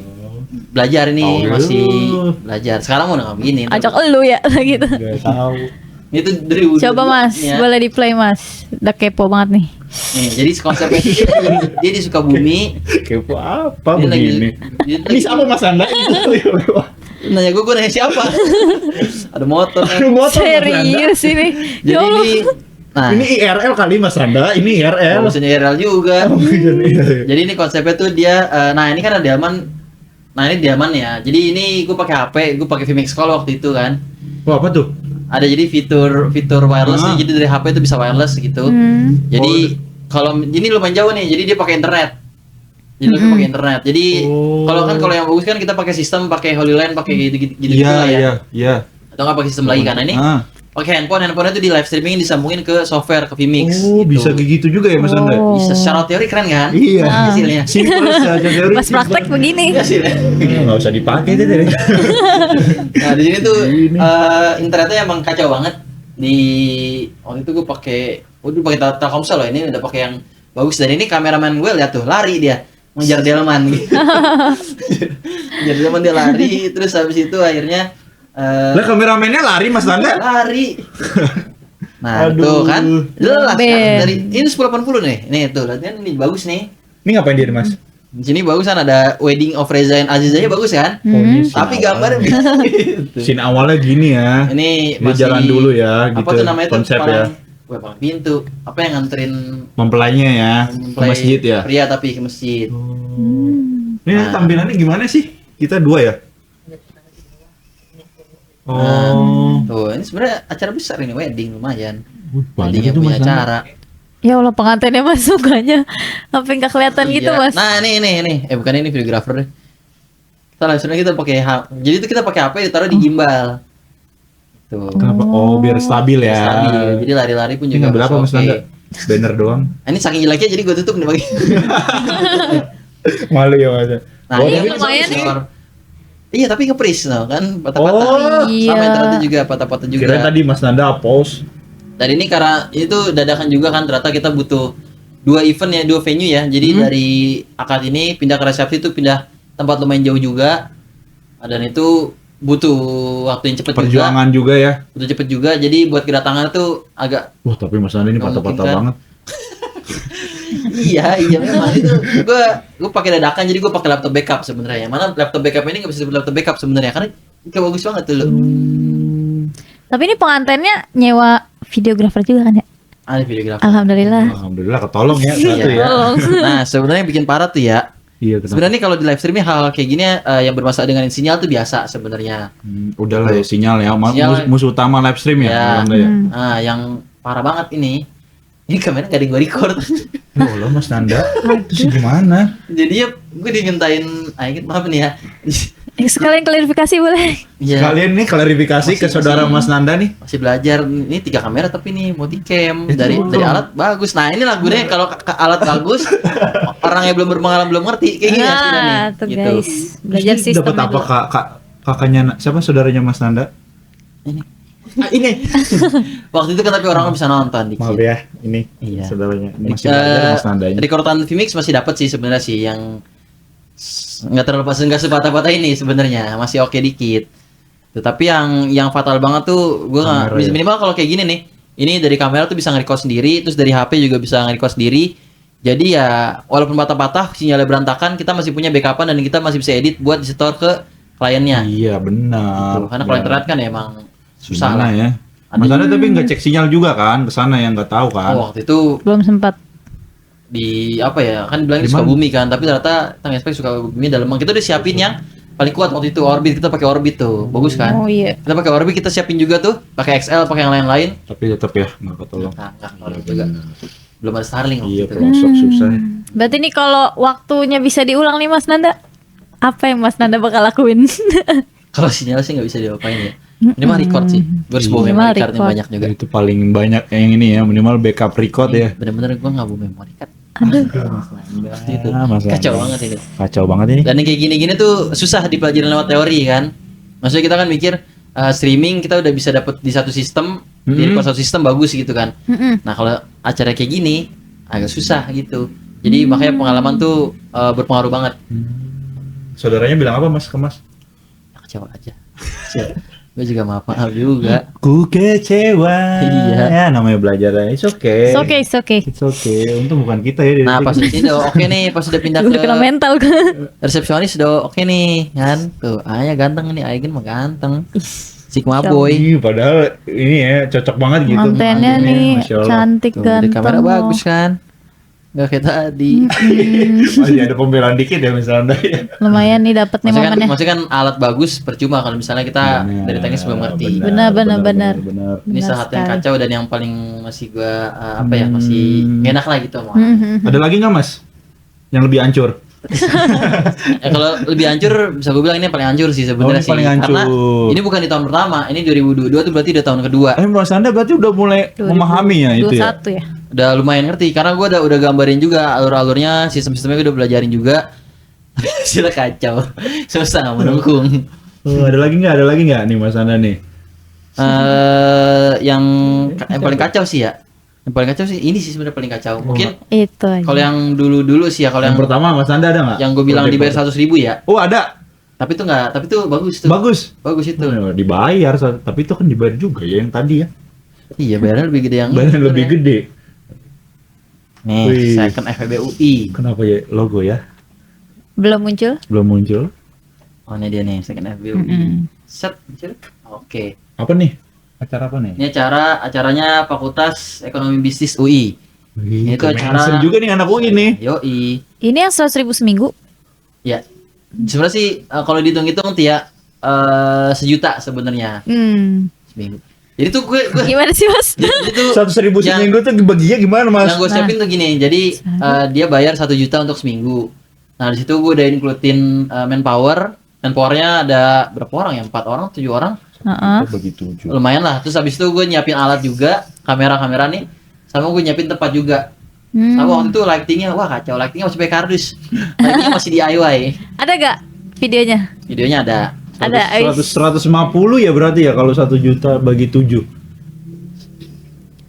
belajar ini, Oh, iya. masih belajar. Sekarang mau nggak begini. Ajak elu ya gitu. Gak tahu. Itu 2022. Coba Mas, ya. boleh di play Mas. Udah kepo banget nih. Nih, jadi konsepnya dia di Sukabumi. Kepo apa Dia lagi- begini? dia Ini siapa Mas Anda? Nanya gue nanya siapa? Ada motor kan. Aduh, motor Mas Anda. Serius ini. Jadi Ya Allah. ini nah, Ini IRL kali Mas Anda. Ini IRL. maksudnya IRL juga. Oh, iya. Jadi ini konsepnya tuh dia nah ini kan ada Diaman. Nah, ini Diaman ya. Jadi ini gue pakai HP, gue pakai Vmix Call waktu itu kan. Wah, apa tuh? Ada jadi fitur wireless Ah. jadi dari HP itu bisa wireless gitu. Jadi kalau ini lumayan jauh nih, jadi dia pakai internet. Jadi lu pakai internet. Jadi Oh. kalau yang bagus kan kita pakai sistem, pakai Holy Line, pakai gitu Iya, lah ya. iya, iya. Atau nggak pakai sistem lagi kan? Nah, ini Ah. pakai handphone itu di live streaming disambungin ke software ke Vmix. Oh, gitu. bisa kayak gitu juga ya Mas Anda? Oh. Bisa secara teori keren kan? Iya. Hasilnya. Simpel saja teori. Pas praktek begini. Hasilnya. Nggak usah dipakai deh. Nah di sini tuh internetnya emang kacau banget. Di waktu itu gue pakai, Telkomsel loh, ini udah pakai yang bagus. Dan ini kameramen gue lihat tuh lari dia ngejar delman gitu. Ngejar delman dia lari, terus habis itu akhirnya Lah kameramennya lari Mas Anda? lari. Nah Aduh. tuh kan, jelas kan Ben. dari ini 1080 nih, nih tuh latihan ini bagus nih. Ini ngapain dia Mas? Di sini bagus kan ada Wedding of Reza and Aziz aja bagus kan? Oh, ini Tapi scene gambarnya awal. gitu. Scene awalnya gini ya. Ini Dia jalan dulu ya, apa gitu, tuh namanya konsep tuh ya. palang pintu. Apa yang nganterin Mempelainya ya ke mempelai masjid ya. Pria tapi ke masjid. Ini Nah. tampilannya gimana sih? Kita dua ya? Oh. Tuh, ini sebenarnya acara besar ini wedding lumayan. Banyak Weddingnya itu punya Mas Anda. acara. Ya Allah, pengantinnya Mas sukanya sampai nggak kelihatan gitu Iya. Mas. Nah, ini. Bukan ini videographer deh. Kita langsung kita pakai jadi itu kita pakai HP ditaruh di gimbal. Tuh. Kenapa? Oh, biar stabil ya. Stabil. Jadi lari-lari pun Ini juga ngambil apa Mas oke. Anda? Banner doang. Ini saking jeleknya jadi gue tutup nih bagi. Malu ya Mas. Nah, Oh, ini tapi lumayan sensor. nih. Iya, tapi nge-freeze no, kan patah-patah. Oh, iya. Sama internetnya juga patah-patah juga. Kira tadi Mas Nanda pause. Dan ini karena itu dadakan juga kan ternyata kita butuh dua event ya, dua venue ya. Jadi dari akad ini pindah ke resepsi itu pindah tempat lumayan jauh juga. Dan itu butuh waktu yang cepet Perjuangan juga ya. juga. Butuh cepet juga. Jadi buat kedatangan tuh agak Wah, tapi Mas Nanda ini Nggak patah-patah mungkin kan? banget. iya memang itu gue pakai dadakan jadi gue pakai laptop backup sebenarnya. Mana laptop backup ini nggak bisa disebut laptop backup sebenarnya karena kayak bagus banget tuh lo. Tapi ini pengantinnya nyewa videografer juga kan ya? Ada videografer. Alhamdulillah. Alhamdulillah ketolong ya Iya. satu ya. Tolong. Nah sebenarnya yang bikin parah tuh ya. Iya, kenapa? Sebenarnya nih kalau di live streaming hal kayak gini yang bermasalah dengan sinyal tuh biasa sebenarnya. Udahlah ya sinyal ya. Sinyal. Musuh utama live stream ya. Ya. Mas Nanda ya. Nah yang parah banget ini kamera gak ada yang gue record. Ya Allah Mas Nanda. Terus gimana? Jadi ya gue dimintain, maaf nih ya. Sekalian klarifikasi boleh? Iya. Kalian nih klarifikasi ke saudara Mas Nanda nih. Masih belajar ini 3 kamera tapi nih multicam Itu dari betul. alat bagus. Nah ini lagunya kalau alat bagus orang yang belum berpengalaman belum ngerti kayak gini hasilnya nih. Nah, tuh Gitu. guys. Belajar Terus sistem dapat apa dulu. kakaknya siapa saudaranya Mas Nanda? Ini waktu itu kan tapi orang bisa nonton dikit. Maaf ya, ini Iya. saudaranya. Ini masih belajar Mas Nanda ini. Rekordan Vmix masih dapat sih sebenarnya sih yang nggak terlalu pas nggak sepatah-patah ini sebenarnya masih oke dikit. Tetapi yang fatal banget tuh gue nggak Kamera ya? minimal kalau kayak gini nih. Ini dari kamera tuh bisa nge-record sendiri, terus dari HP juga bisa nge-record sendiri. Jadi ya walaupun patah-patah sinyalnya berantakan, kita masih punya backupan dan kita masih bisa edit buat disetor ke kliennya. Iya benar. Gitu. Karena kalau internet kan emang susah Gimana lah. ya. Ada- Mas Nanda tapi nggak cek sinyal juga kan ke sana yang nggak tahu kan. Oh, waktu itu Belum sempat. di apa ya kan bilang di Di mana? Sukabumi kan tapi ternyata Tang Espek Sukabumi dalam kita udah siapin yang paling kuat waktu itu Orbit, kita pakai Orbit tuh. Bagus kan? Oh iya. Kita pakai Orbit, kita siapin juga tuh, pakai XL, pakai yang lain-lain. Tapi tetap ya nggak ketolong. Enggak Orbit juga. Belum ada Starlink waktu Iya, itu. pelosok susah. Berarti nih kalau waktunya bisa diulang nih Mas Nanda, apa yang Mas Nanda bakal lakuin? Kalau sinyal sih nggak bisa diapain ya. Minimal record sih. Gue harus bawa Minimal memory card yang record. banyak juga. Itu paling banyak yang ini ya, minimal backup record ya. Bener-bener gue nggak bawa memory card. Itu Mas Nanda. kacau banget itu. Kacau banget ini. Dan yang kayak gini-gini tuh susah dipelajarin lewat teori kan. Maksudnya kita kan mikir streaming kita udah bisa dapet di satu sistem, di record satu sistem bagus gitu kan. Nah kalau acara kayak gini agak susah gitu. Jadi makanya pengalaman tuh berpengaruh banget. Saudaranya bilang apa Mas ke Mas? Kecewa aja. Gue juga maaf juga. Ku kecewa. Iya. Ya namanya belajar ya. It's okay. It's okay, it's okay. It's okay. Untung bukan kita ya. Nah pas ini udah oke nih, pas udah pindah Udah kena ke mental resepsionis udah oke nih kan. Tuh, Ayah ganteng nih, Aigen mah ganteng. Sigma boy. Ih, padahal ini ya cocok banget gitu. Mantennya Mantennya, nih Masya Allah. cantik Tuh, ganteng. di kamera bagus kan. Gak kayak tadi. Masih ada pembelaan dikit ya misalnya ya. Lumayan nih dapat nih momennya. Maksudnya kan alat bagus percuma kalau misalnya kita dari teknis belum ngerti. Benar. benar. Ini Benar salah satu yang sekali. kacau dan yang paling masih gua apa ya masih gak enak lah gitu mau. Ada lagi nggak Mas? Yang lebih hancur? Kalau lebih hancur bisa gue bilang ini paling hancur sih sebenarnya Oh, ini sih. paling hancur. Karena ini bukan di tahun pertama, ini 2022 tuh berarti udah tahun kedua. Mas Anda berarti udah mulai memahami ya itu ya? 21 ya. Udah lumayan ngerti karena gua udah gambarin juga alur-alurnya, sistem-sistemnya udah belajarin juga. Hasilnya kacau. Susah nggak mendukung. Oh, ada lagi nggak nih Mas Anda nih? Yang paling kacau sih ya. Yang paling kacau sih ini sih sebenarnya paling kacau. Mungkin Itu aja. kalau yang dulu sih ya, kalau Yang yang pertama Mas Anda ada nggak? yang gue bilang dibayar 100.000 ya. Oh ada. Tapi itu enggak, tapi itu bagus tuh. Bagus. Bagus itu. Dibayar, tapi itu kan dibayar juga ya yang tadi ya. Iya, bayarnya lebih gede yang Bayar itu lebih ya. gede. Nih, Wih. second FEB UI. Kenapa ya logo ya? Belum muncul? Belum muncul. Oh, ini dia nih, second FEB UI. Set, muncul. Oke. Apa nih? Acara apa nih? Ini acaranya Fakultas Ekonomi Bisnis UI. Wih, itu acara- Seru juga nih anak UI nih. Yoi. Ini yang 100.000 seminggu. Ya. Sebenarnya sih kalau dihitung-hitung Tia 1 juta sebenarnya seminggu. Jadi tuh gue Gimana sih Mas? jadi tuh 100.000 yang- seminggu tuh baginya gimana Mas? Yang gue siapin tuh gini, jadi dia bayar 1 juta untuk seminggu. Nah di situ gue udah includein manpowernya ada berapa orang ya? 4 orang, 7 orang, Heeh. Bagi 7. lumayan lah. Terus habis itu gue nyiapin alat juga, kamera nih, sama gue nyiapin tempat juga. Sama waktu itu lightingnya, wah kacau, lightingnya masih pakai kardus, lightingnya masih DIY. Ada gak videonya? Videonya ada. Ada. 150 ya berarti ya kalau 1 juta bagi 7.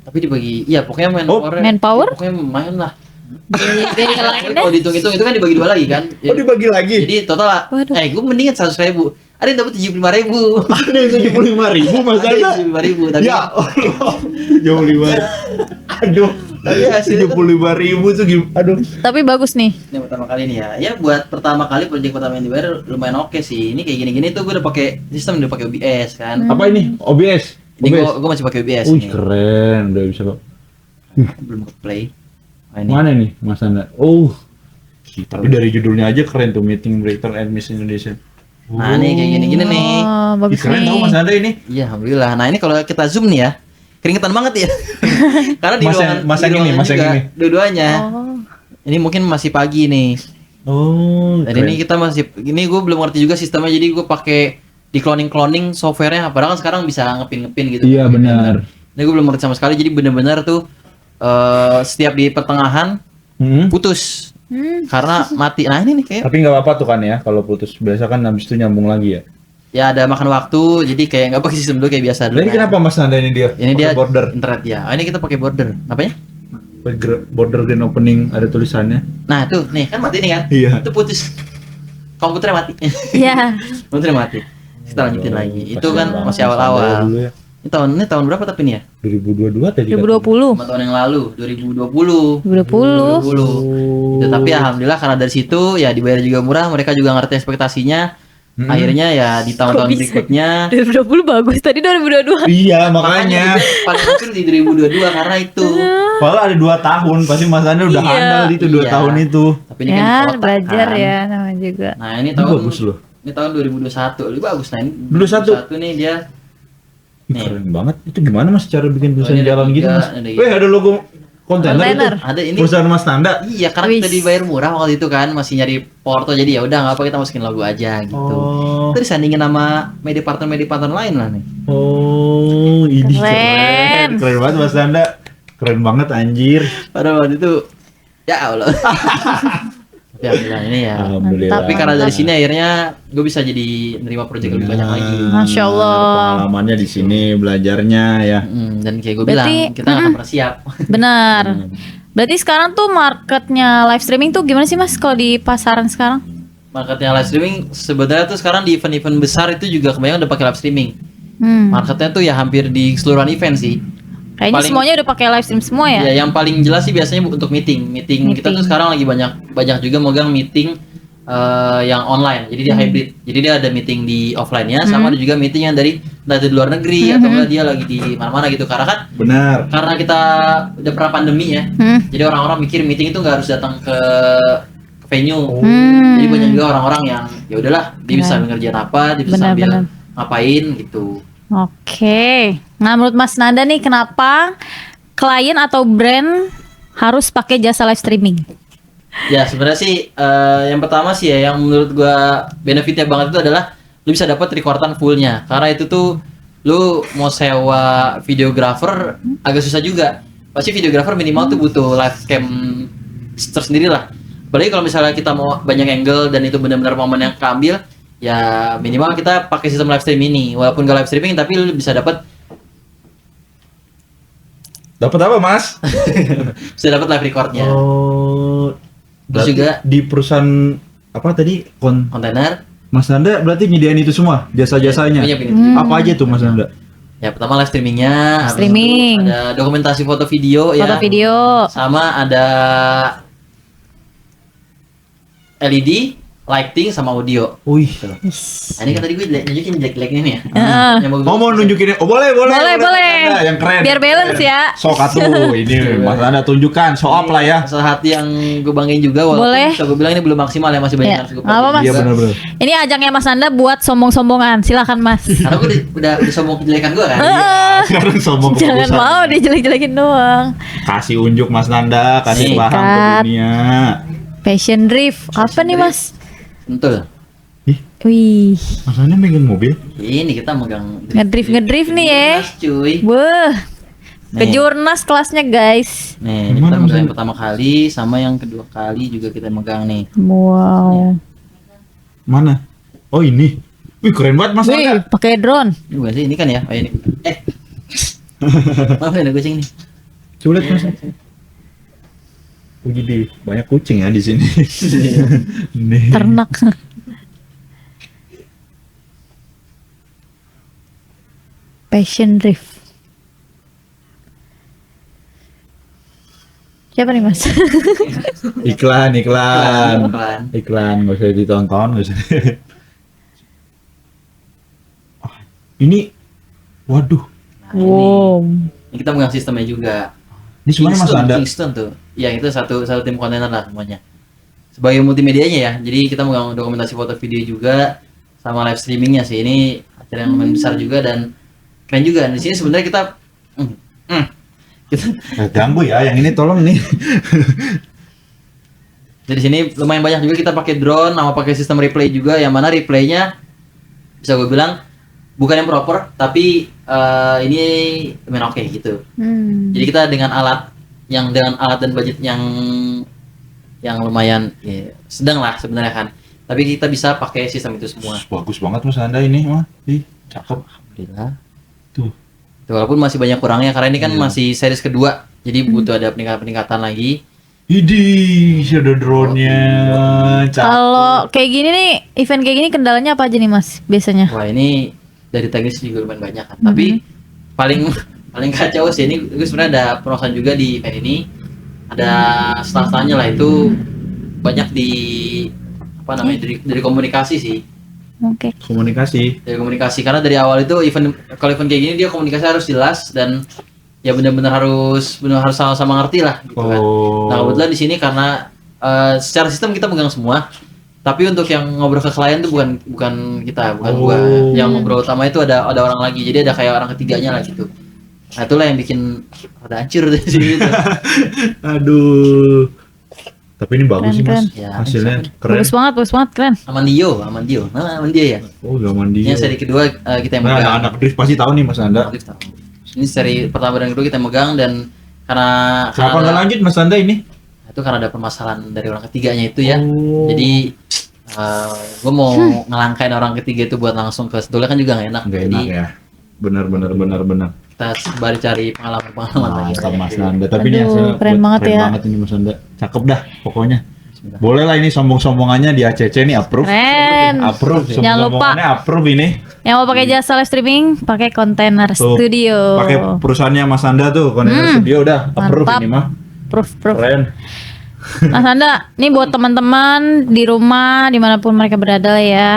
Tapi dibagi, iya pokoknya Manpower? pokoknya lumayan lah. Dari yang lain deh. Kalau dihitung-hitung itu kan dibagi 2 lagi kan. Oh dibagi lagi? Jadi total, Waduh. gue mendingan 100.000. Ada yang dapat 75.000. Ada yang 75.000 Mas Ada Anda? yang 75.000 tapi Ya Allah. 75. Aduh. Tapi hasilnya tuh- 75.000 tuh gimana? Aduh. Tapi bagus nih. ini pertama kali nih ya. Ya buat pertama kali proyek pertama yang dibayar lumayan oke sih. Ini kayak gini-gini tuh gue udah pakai sistem, udah pakai OBS kan. Apa ini? OBS. Ini gue masih pakai OBS Wih nih. keren, udah bisa kok. Belum ke play. Nah, ini. Mana nih Mas Anda? Oh. Tapi dari judulnya aja keren tuh, Meeting Breakthrough and Miss Indonesia. Nah, nih kayak gini-gini nih. Oh, Ih, bagus keren tau nih. Mas Anda ini. Iya, alhamdulillah. Nah, ini kalau kita zoom nih ya. Keringetan banget ya. Karena di Mas yang- ruangan mas yang di ini, ruangan mas yang juga, ini. dua-duanya. Oh. Ini mungkin masih pagi nih. Oh. Dan ini kita masih ini gue belum ngerti juga sistemnya, jadi gue pakai di cloning softwarenya. Padahal kan sekarang bisa ngepin gitu. Iya benar. Ini gue belum ngerti sama sekali. Jadi bener-bener tuh setiap di pertengahan putus karena mati. Nah ini nih kayak Tapi nggak apa-apa tuh kan ya kalau putus. Biasa kan habis itu nyambung lagi ya. ya ada makan waktu. Jadi kayak nggak pakai sistem dulu kayak biasa dulu. Jadi kenapa Mas Anda ini dia? Ini Pakai dia border. internet ya. Oh, ini kita pakai border. Apanya? Border grand opening ada tulisannya. Nah tuh nih kan mati nih kan. Iya. Itu putus. Komputernya mati. Iya. Komputernya mati. Kita lanjutin lagi. Itu Kasian kan banget masih Mas Anda awal-awal. dulu ya. Ini tahun berapa tapi nih ya? 2022 tadi. 2020. 5 tahun yang lalu, 2020. 2020. 2020. Itu, tapi alhamdulillah karena dari situ ya dibayar juga murah, mereka juga ngerti ekspektasinya. Akhirnya ya di tahun-tahun Kok bisa? berikutnya 2020 bagus. Tadi 2022. Iya makanya. paling hampir di 2022 karena itu. Padahal ada 2 tahun, pasti Mas Anda udah Iya. handal itu 2 Iya. tahun itu. Tapi ini kan Ya, di kota, belajar kan. ya namanya juga. Nah, ini Ini tahun bagus loh. Ini tahun 2021. Lebih bagus nah ini. 21 nih dia. Nih. Keren banget. Itu gimana Mas cara bikin tulisan ini ada jalan gitu tiga, Mas? ada Weh, ada logo kontainer itu. Kontainer. Ada ini. Perusahaan Mas Nanda. Iya, karena kita Wis. dibayar murah waktu itu kan, masih nyari porto jadi ya udah nggak apa kita masukin logo aja gitu. Oh. Terus disandingin sama media partner lain lah nih. Oh, ini Keren. keren banget Mas Nanda. Keren banget anjir. Pada waktu itu ya Allah. Tapi alhamdulillah ini ya. Alhamdulillah. Tapi karena dari sini akhirnya gue bisa jadi nerima project lebih banyak lagi. Masya Allah. Pengalamannya di sini, belajarnya ya. Dan kayak gue bilang, Berarti, kita nggak akan pernah siap. Benar. Berarti sekarang tuh marketnya live streaming tuh gimana sih Mas kalau di pasaran sekarang? Marketnya live streaming sebenarnya tuh sekarang di event-event besar itu juga kebanyakan udah pakai live streaming. Marketnya tuh ya hampir di keseluruhan event sih. Kayaknya Paling- semuanya udah pakai live stream semua ya? Ya, yang paling jelas sih biasanya untuk meeting. Kita tuh sekarang lagi banyak juga megang meeting yang online. Jadi dia hybrid. Jadi dia ada meeting di offline-nya sama ada juga meeting yang dari luar negeri atau enggak dia lagi di mana-mana gitu. Karena kan Benar. karena kita udah pernah pandemi ya. Jadi orang-orang mikir meeting itu nggak harus datang ke venue. Jadi banyak juga orang-orang yang ya udahlah dia bisa ngerjain apa, dia bisa Benar, sambil benar. ngapain gitu. Oke. Nah, menurut Mas Nanda nih kenapa klien atau brand harus pakai jasa live streaming? Ya sebenarnya sih yang pertama sih ya yang menurut gua benefitnya banget itu adalah lu bisa dapat recordan fullnya karena itu tuh lu mau sewa videographer agak susah juga. Pasti videographer minimal tuh butuh live cam tersendiri lah. Apalagi kalau misalnya kita mau banyak angle dan itu benar-benar momen yang keambil, ya minimal kita pakai sistem live stream ini. Walaupun gak live streaming tapi lu bisa dapat Dapat apa, Mas? live recordnya. Oh. Terus Berarti juga di perusahaan apa tadi? Kontainer. Mas Nanda berarti nyediain itu semua, jasa-jasanya. Punya ini. Apa aja tuh Mas Nanda? Ya pertama live streamingnya, habis Streaming. itu ada dokumentasi foto video ya. Foto video. Sama ada LED, lighting sama audio. Wih. Nah, ini kan tadi gue nunjukin jelek-jeleknya nih ya. Heeh. Yang bagus. Oh, mau nunjukin? Oh, boleh. Boleh. Mas Nanda, yang keren. Biar balance ya. Sok atuh, ini Mas Nanda tunjukkan, show up lah ya. Salah satu yang gue banggain juga walaupun Boleh. bisa gue bilang ini belum maksimal ya masih banyak Ya. yang harus gue Apa, Mas? pelajari Iya juga. benar-benar. Ini ajangnya Mas Nanda buat sombong-sombongan. Silakan Mas. Karena gue udah sombong kejelekan gue kan. Sekarang sombong ke Jangan perusahaan. mau dijelek-jelekin doang. Kasih unjuk Mas Nanda, kasih Nih. paham ke Sikat. dunia. Passion drift. Apa nih Mas? Betul. Wih, Mas Nanda megang mobil? Ini kita megang ngedrift nih ya. Mas, cuy. Wah, Nih. kejurnas kelasnya guys. Nih, ini Mana kita megang Mas? yang pertama kali sama yang kedua kali juga kita megang nih. Wow. Mana? Oh ini. Wih keren banget Mas Wih, Nanda. pakai drone. Ini bukan sih, ini kan ya? Oh ini. Maaf ya ada kucing nih. Coba lihat Mas. Wih di banyak kucing ya di sini. Nih. Ternak. Passion drift. Siapa nih Mas? Iklan. Iklan. Iklan nggak usah ditonton, nggak usah. Ah, ini, waduh, Nah, ini. Wow. Ini kita megang sistemnya juga. ini semuanya Mas Nanda. Kingston tuh. Ya itu satu tim kontainer lah semuanya. Sebagai multimedianya ya. Jadi kita megang dokumentasi foto video juga sama live streamingnya sih. Ini acara yang lumayan besar juga dan keren juga. Di sini sebenarnya kita kita Ganggu ya, yang ini tolong nih. dari sini lumayan banyak juga kita pakai drone sama pakai sistem replay juga yang mana replaynya bisa gue bilang bukan yang proper tapi ini lumayan oke gitu. Jadi kita dengan alat dan budget yang lumayan ya, sedang lah sebenarnya kan. Tapi kita bisa pakai sistem itu semua. Bagus banget Mas Nanda ini mah. Ih, cakep. Alhamdulillah. Tuh. Tuh, walaupun masih banyak kurangnya karena ini kan masih series kedua. Jadi butuh ada peningkatan lagi. Idih, ada drone-nya. Cakep. Kalau kayak gini nih, event kayak gini kendalanya apa aja nih Mas biasanya? Wah, ini dari teknis juga lumayan banyak kan. Tapi paling kacau sih ini gue sebenarnya ada perosan juga di event ini. Ada setelah-setelahnya lah itu banyak di apa namanya dari komunikasi sih. Oke. Komunikasi. Dari komunikasi karena dari awal itu kalau event kayak gini dia komunikasi harus jelas dan ya benar-benar harus sama-sama ngerti lah gitu kan. Oh. Nah kebetulan di sini karena secara sistem kita megang semua, Tapi untuk yang ngobrol ke klien tuh bukan kita, bukan gua. Oh. Yang ngobrol utama itu ada orang lagi. Jadi ada kayak orang ketiganya lah gitu. Nah, itulah yang bikin rada hancur deh sih gitu. Aduh. Tapi ini bagus sih Keren, Mas. keren. Hasilnya keren. Bagus banget, keren. Amandio. Nah, Amandio ya. Oh, gak mandi. Ini seri kedua kita yang Nah, megang. anak drift pasti tahu nih Mas Anda. Ini seri pertama dan kedua kita megang dan karena Kenapa nggak lanjut Mas Anda ini? itu karena ada permasalahan dari orang ketiganya itu ya. Oh. Jadi gue mau ngelangkain orang ketiga itu buat langsung ke Sedulnya kan juga nggak enak. Nggak Jadi enak ya. Benar. kita sembari cari pengalaman lagi. Mantap Mas Anda. Tapi ini Aduh, hasilnya keren banget keren ya. banget ini Mas Anda. Cakep dah pokoknya. Boleh lah ini sombong-sombongannya di ACC nih approve. Keren. Approve. Jangan lupa. Sombong-sombongannya approve ini. Yang mau pakai jasa live streaming, pakai Container Tuh, Studio. Pakai perusahaannya Mas Anda tuh, Container Studio udah approve Mantap. ini mah. Proof. Keren. Mas Anda, nih buat teman-teman di rumah dimanapun mereka berada lah ya.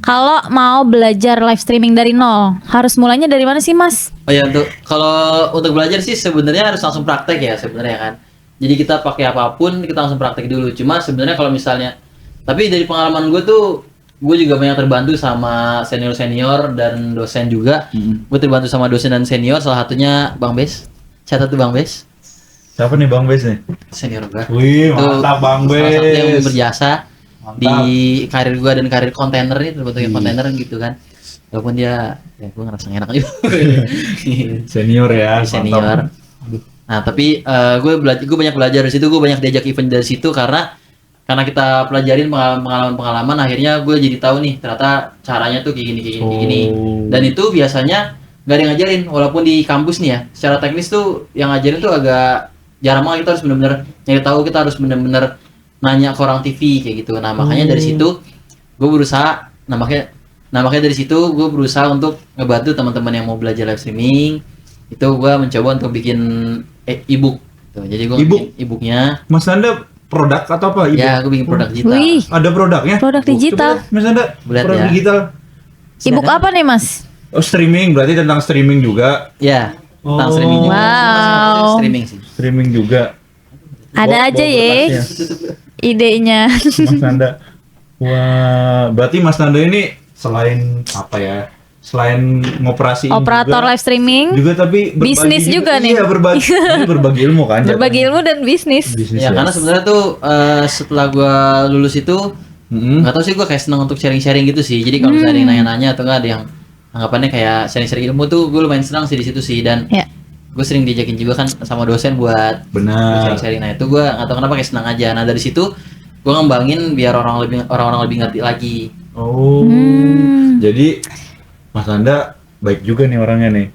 Kalau mau belajar live streaming dari nol, harus mulainya dari mana sih Mas? Oh ya kalau untuk belajar sih sebenarnya harus langsung praktek ya sebenarnya kan. Jadi kita pakai apapun kita langsung praktek dulu. Cuma sebenarnya kalau misalnya, tapi dari pengalaman gue tuh gue juga banyak terbantu sama senior dan dosen juga. Gue terbantu sama dosen dan senior, salah satunya Bang Bes. Catat tuh Bang Bes, Siapa nih Bang Bes nih? senior gue. Wih, Itu mantap Bang Salah satu yang Bes. berjasa Mantap. di karir gue dan karir kontainer nih, terbentuknya kontainer gitu kan. Walaupun dia, ya gue ngerasa nggak enak juga. Senior ya, Senior. mantap. Nah tapi gue banyak belajar dari situ, gue banyak diajak event dari situ karena kita pelajarin pengalaman akhirnya gue jadi tahu nih ternyata caranya tuh kayak gini. Dan itu biasanya nggak ada yang ngajarin walaupun di kampus nih ya secara teknis tuh yang ngajarin tuh agak jarang banget. Kita harus bener-bener nyari tahu, kita harus bener-bener nanya ke orang TV kayak gitu. Nah makanya dari situ gue berusaha, nah makanya dari situ gue berusaha untuk ngebantu teman-teman yang mau belajar live streaming. Itu gue mencoba untuk bikin e-book tuh. Jadi gue E-book? bikin e-booknya. Mas Anda produk atau apa? Ibu? Ya gue bikin produk digital. Wih, Ada produknya? produk digital. Coba, Mas Anda, Lihat produk ya. digital. Ebook apa nih Mas? Oh, streaming, berarti tentang streaming juga. Ya, tentang Oh. streaming juga. Wow. Streaming sih. Streaming juga. Ada aja ya idenya. Mas Nanda. Wah, berarti Mas Nanda ini selain apa ya? Selain ngoperasiin Operator juga, live streaming, juga tapi berbagi bisnis juga nih. Iya, berbagi ilmu kan. berbagi ilmu dan bisnis. Bisnis Ya karena sebenarnya tuh setelah gue lulus itu nggak tahu sih gue kayak seneng untuk sharing-sharing gitu sih. Jadi kalau misalnya ada yang nanya-nanya atau nggak ada yang anggapannya kayak sharing-sharing ilmu tuh gue lumayan senang sih di situ sih. Dan Ya. gue sering diajakin juga kan sama dosen buat Benar. sharing-sharing. Nah itu gue nggak tahu kenapa kayak senang aja. Nah dari situ gue ngembangin biar orang-orang lebih ngerti lagi. Oh. Jadi Mas Nanda baik juga nih orangnya nih.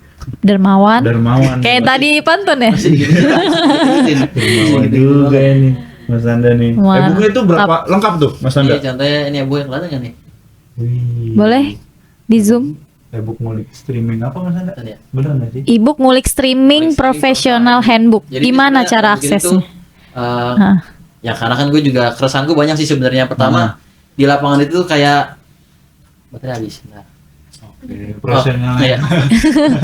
Dermawan. Dermawan. Kayak tadi pantun ya. Dermawan juga ini Mas Nanda nih. Wah, Bukunya itu berapa lengkap tuh Mas Nanda? Iya contohnya ini ya bu yang kelihatan kan nih. Wih. Boleh di zoom. E-book ngulik streaming apa Mas Nanda? Kelihatan ya? Bener nggak sih? Ebook ngulik streaming Ngulik streaming professional profile. handbook. Jadi Gimana sebenarnya cara bikin itu, aksesnya? Hah. ya karena kan gue juga keresahan gue banyak sih sebenarnya. Pertama di lapangan itu tuh kayak baterai habis. Bentar. Oke, profesional. Iya.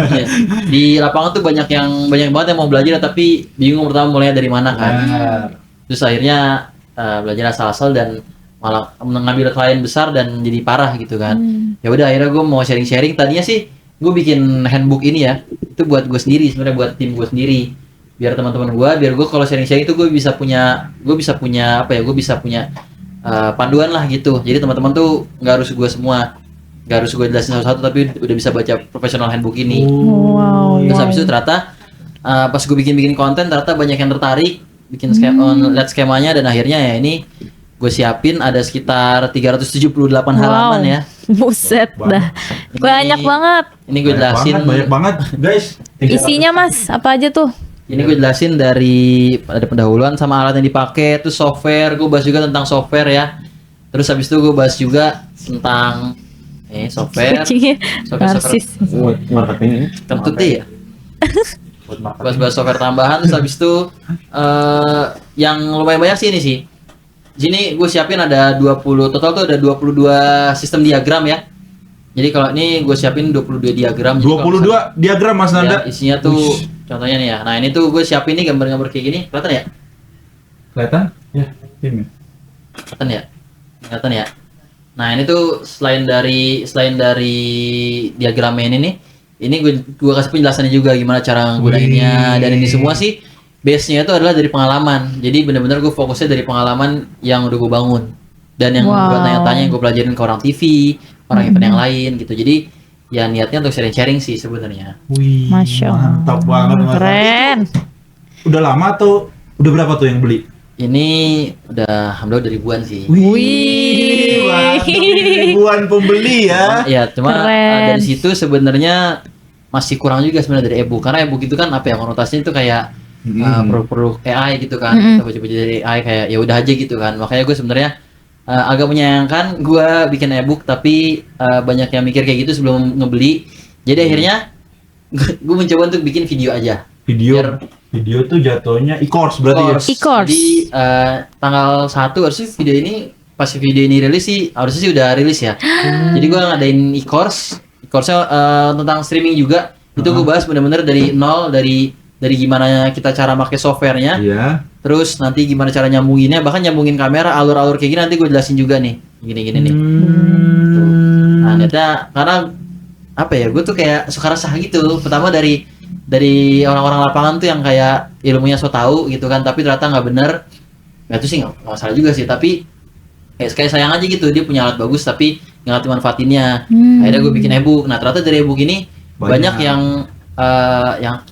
Iya. Di lapangan tuh banyak banget yang mau belajar tapi bingung pertama mulainya dari mana kan. Benar. Terus akhirnya belajar asal-asal dan malah mengambil klien besar dan jadi parah gitu kan. Ya udah akhirnya gue mau sharing-sharing. Tadinya sih gue bikin handbook ini ya. Itu buat gue sendiri sebenarnya, buat tim gue sendiri. Biar teman-teman gue, biar gue kalau sharing-sharing itu gue bisa punya apa ya? Gue bisa punya panduan lah gitu. Jadi teman-teman tuh nggak harus gue semua, nggak harus gue jelasin satu-satu, tapi udah bisa baca professional handbook ini. Wow. Terus habis itu ternyata pas gue bikin konten ternyata banyak yang tertarik, bikin lihat skemanya dan akhirnya ya ini gue siapin ada sekitar 378 halaman ya. Buset dah. Banyak banget. Ini gue jelasin. Banyak banget, guys. Isinya Mas, apa aja tuh? Ini gue jelasin dari ada pendahuluan sama alat yang dipakai, terus software, gue bahas juga tentang software ya. Terus habis itu gue bahas juga tentang software. Kucingnya Software narsis. Marketing ini. tertutup ya. Bahas-bahas software tambahan, terus habis itu yang lumayan banyak sih ini sih. Di sini gue siapin ada 20, total tuh ada 22 sistem diagram ya. Jadi kalau ini gue siapin 22 diagram. Jadi kalau 22 diagram Mas misalnya, Nanda. ya, isinya tuh contohnya nih ya. Nah ini tuh gue siapin nih gambar-gambar kayak gini, kelihatan ya? Kelihatan? Ya, ini. Kelihatan ya? kelihatan ya. Nah ini tuh selain dari diagramnya ini nih, ini gue kasih penjelasannya juga gimana cara gunainnya. Dan ini semua sih base-nya itu adalah dari pengalaman. Jadi benar-benar gue fokusnya dari pengalaman yang udah gue bangun dan yang gue tanya-tanya, yang gue pelajarin ke orang TV, orang event yang lain gitu. Jadi ya niatnya untuk sharing-sharing sih sebenarnya. Wih, Masya Allah. mantap banget Mas. Keren. Udah lama tuh, udah berapa tuh yang beli? Ini udah alhamdulillah udah ribuan sih. Wih. mantap, ribuan pembeli ya. Ya cuma Keren. dari situ sebenarnya masih kurang juga sebenarnya dari e-book, karena e-book itu kan apa ya, konotasinya itu kayak produk AI gitu kan. Kita baca-baca dari AI kayak ya udah aja gitu kan. Makanya gue sebenarnya agak menyayangkan gue bikin e-book tapi banyak yang mikir kayak gitu sebelum ngebeli. Jadi akhirnya gue mencoba untuk bikin video aja. Video tuh jatuhnya e-course berarti ya? E-course. Jadi tanggal 1 harusnya video ini, pas video ini rilis sih harusnya sih udah rilis ya. Jadi gue ngadain e-course-nya tentang streaming juga. Itu gue bahas bener-bener dari nol, dari gimana kita cara pakai softwarenya. Iya. Terus nanti gimana cara nyambunginnya, bahkan nyambungin kamera, alur-alur kayak gini nanti gue jelasin juga nih. Gini-gini nih. Tuh. Nah, ternyata karena apa ya, gue tuh kayak suka resah gitu. Pertama dari orang-orang lapangan tuh yang kayak ilmunya so tahu gitu kan, tapi ternyata nggak bener. Nah itu sih nggak masalah juga sih, tapi kayak sayang aja gitu, dia punya alat bagus tapi nggak ngerti manfaatinnya. Akhirnya gue bikin e-book. Nah ternyata dari e-book ini banyak yang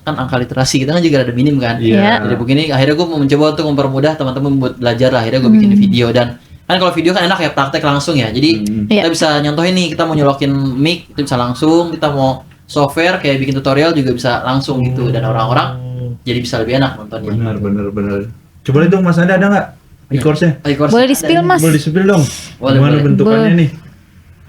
kan angka literasi kita kan juga ada minim kan. Iya. Dari e-book ini akhirnya gue mau mencoba untuk mempermudah teman-teman buat belajar lah. Akhirnya gue bikin video, dan kan kalau video kan enak ya, praktek langsung ya. Jadi kita bisa nyontohin nih, kita mau nyolokin mic itu bisa langsung, kita mau software kayak bikin tutorial juga bisa langsung gitu, dan orang-orang jadi bisa lebih enak nontonnya. Benar. Coba lihat dong Mas Anda, ada nggak e-course-nya? E-course Boleh ada di-spill, nih. Mas. Boleh di-spill dong. Boleh, Gimana boleh. bentukannya nih?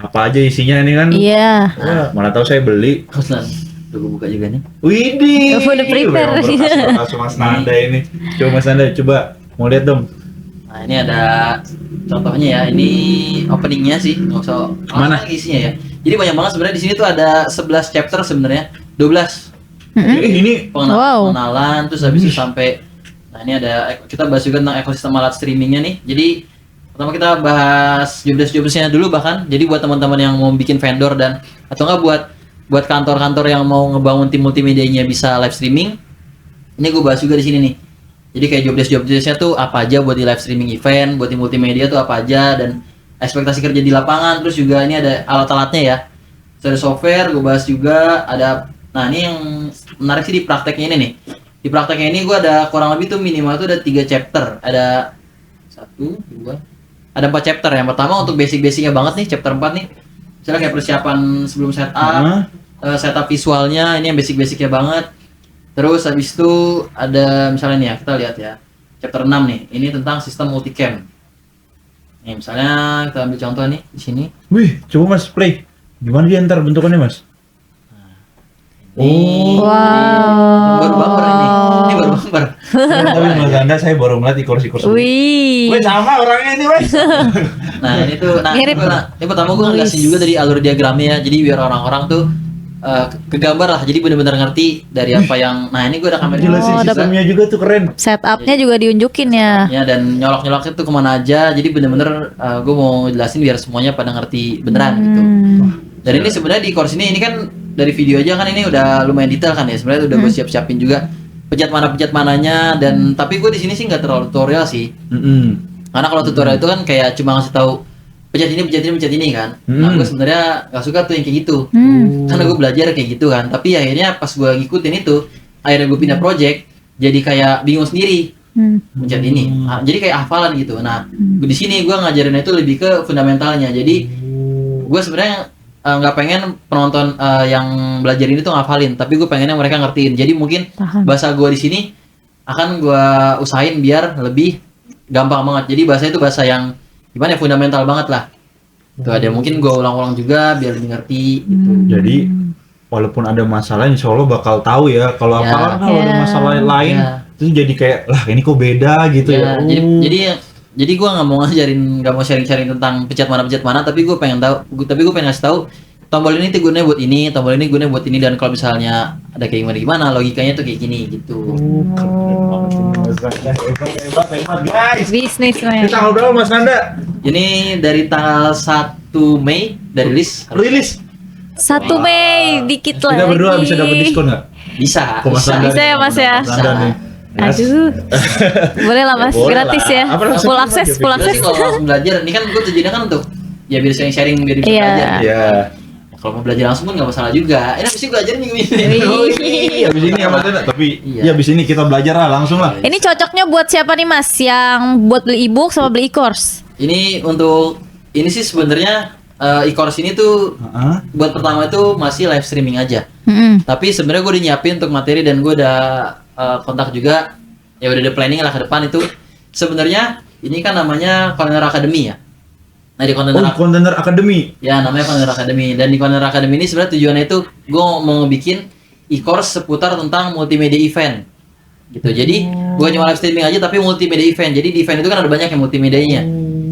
Apa aja isinya ini kan? Iya. Wah, mana tahu saya beli. Kebetulan udah gue buka juga nih. Widih. Udah prepare. Berkas Mas Nanda ini. Coba Mas Nanda, coba mau lihat dong. Nah ini ada contohnya ya, ini openingnya sih, nggak usah Mana? langsung isinya ya. Jadi banyak banget sebenarnya, di sini tuh ada 11 chapter sebenarnya, 12 Ini Wow. pengenalan, terus habis itu sampai, nah ini ada kita bahas juga tentang ekosistem alat streamingnya nih. Jadi pertama kita bahas jobdesk-jobdesknya dulu bahkan. Jadi buat teman-teman yang mau bikin vendor dan atau enggak buat kantor-kantor yang mau ngebangun tim multimedianya bisa live streaming, ini gue bahas juga di sini nih. Jadi kayak jobdesk-jobdesknya tuh apa aja buat di live streaming event, buat di multimedia tuh apa aja, dan ekspektasi kerja di lapangan. Terus juga ini ada alat-alatnya ya. Terus ada software, gue bahas juga ada. Nah ini yang menarik sih di prakteknya ini nih. Di prakteknya ini gue ada kurang lebih tuh minimal tuh ada 3 chapter. Ada 1, 2, ada 4 chapter. Yang pertama untuk basic-basicnya banget nih, chapter 4 nih. Misalnya kayak persiapan sebelum setup, setup visualnya, ini yang basic-basicnya banget. Terus habis itu ada misalnya nih ya, kita lihat ya, chapter 6 nih, ini tentang sistem multicam. Nih misalnya kita ambil contoh nih di sini. Wih, coba Mas play. Gimana dia ntar bentukannya Mas? Ini Wow. baru bumper ini baru bumper. Tapi Mas Anda saya baru melihat e-course. Wih. Wih, sama orangnya ini Mas. Nah ini tuh, Mirip. ini pertama gue ngelasin juga dari alur diagramnya ya, jadi biar orang-orang tuh kegambar lah, jadi benar-benar ngerti dari apa yang. Nah ini gue ada kamera Jelasin Oh, sistemnya juga tuh keren. Setupnya juga diunjukin ya. ya, dan nyolok-nyoloknya tuh kemana aja, jadi bener-bener gue mau jelasin biar semuanya pada ngerti beneran gitu. Dan ini sebenarnya di course ini kan dari video aja kan ini udah lumayan detail kan ya, sebenarnya udah gue siap-siapin juga pencet mananya, dan tapi gue di sini sih nggak terlalu tutorial sih, karena kalau tutorial itu kan kayak cuma ngasih tahu pencet ini kan. Nah gue sebenarnya nggak suka tuh yang kayak gitu, karena gue belajar kayak gitu kan. Tapi akhirnya pas gue ngikutin itu, akhirnya gue pindah project, jadi kayak bingung sendiri pencet ini. Nah, jadi kayak hafalan gitu. Nah di sini gue ngajarin itu lebih ke fundamentalnya. Jadi gue sebenarnya nggak pengen penonton yang belajar ini tuh ngafalin, tapi gue pengennya mereka ngertiin. Jadi mungkin bahasa gue di sini akan gue usahain biar lebih gampang banget. Jadi bahasa itu bahasa yang gimana ya, fundamental banget lah. Tuh ada mungkin gue ulang-ulang juga biar lebih ngerti gitu. Jadi walaupun ada masalah insya Allah bakal tahu ya. Kalau Ya. apalah kalau ada masalah lain Ya. itu jadi kayak lah ini kok beda gitu ya. Ya, jadi gue nggak mau nggak mau sharing-sharing tentang pencet mana, tapi gue pengen ngasih tahu tombol ini tuh gunanya buat ini, tombol ini gunanya buat ini, dan kalau misalnya ada kayak gimana, logikanya tuh kayak gini gitu. Hebat guys. Bisnis Ini men. tanggal berapa Mas Nanda? Ini dari tanggal 1 Mei dari Rilis. 1 Mei dikit lagi. Kita berdua bisa dapat diskon nggak? Bisa. Kok Mas Nanda Bisa nih? ya, Mas ya? Mas Nanda nih. Yes. Aduh. Boleh lah Mas, Boleh gratis lah. ya. Apa langsung Full aja, akses, Vicky? full Terus akses. sih kalau langsung belajar, ini kan gue tujuannya kan untuk ya biar sharing biar bisa Iya. belajar. Iya. Kalau mau belajar langsung pun nggak masalah juga. Ini habis ini belajar minggu ini. Wih. Abis ini ya Mas Nanda, tapi Iya. ya abis ini kita belajar lah langsung lah. Ini cocoknya buat siapa nih Mas? Yang buat beli ebook sama beli e-course? Ini untuk ini sih sebenarnya e-course ini tuh Heeh. buat pertama itu masih live streaming aja. Mm-mm. Tapi sebenarnya gue udah nyiapin untuk materi dan gue udah kontak juga. Ya udah ada planning lah ke depan itu. Sebenarnya ini kan namanya Container Academy ya. Nah di Container Oh, Container Academy. ya namanya Container Academy, dan di Container Academy ini sebenarnya tujuannya itu gue mau bikin e-course seputar tentang multimedia event gitu. Jadi bukan cuma live streaming aja tapi multimedia event. Jadi di event itu kan ada banyak yang multimedianya.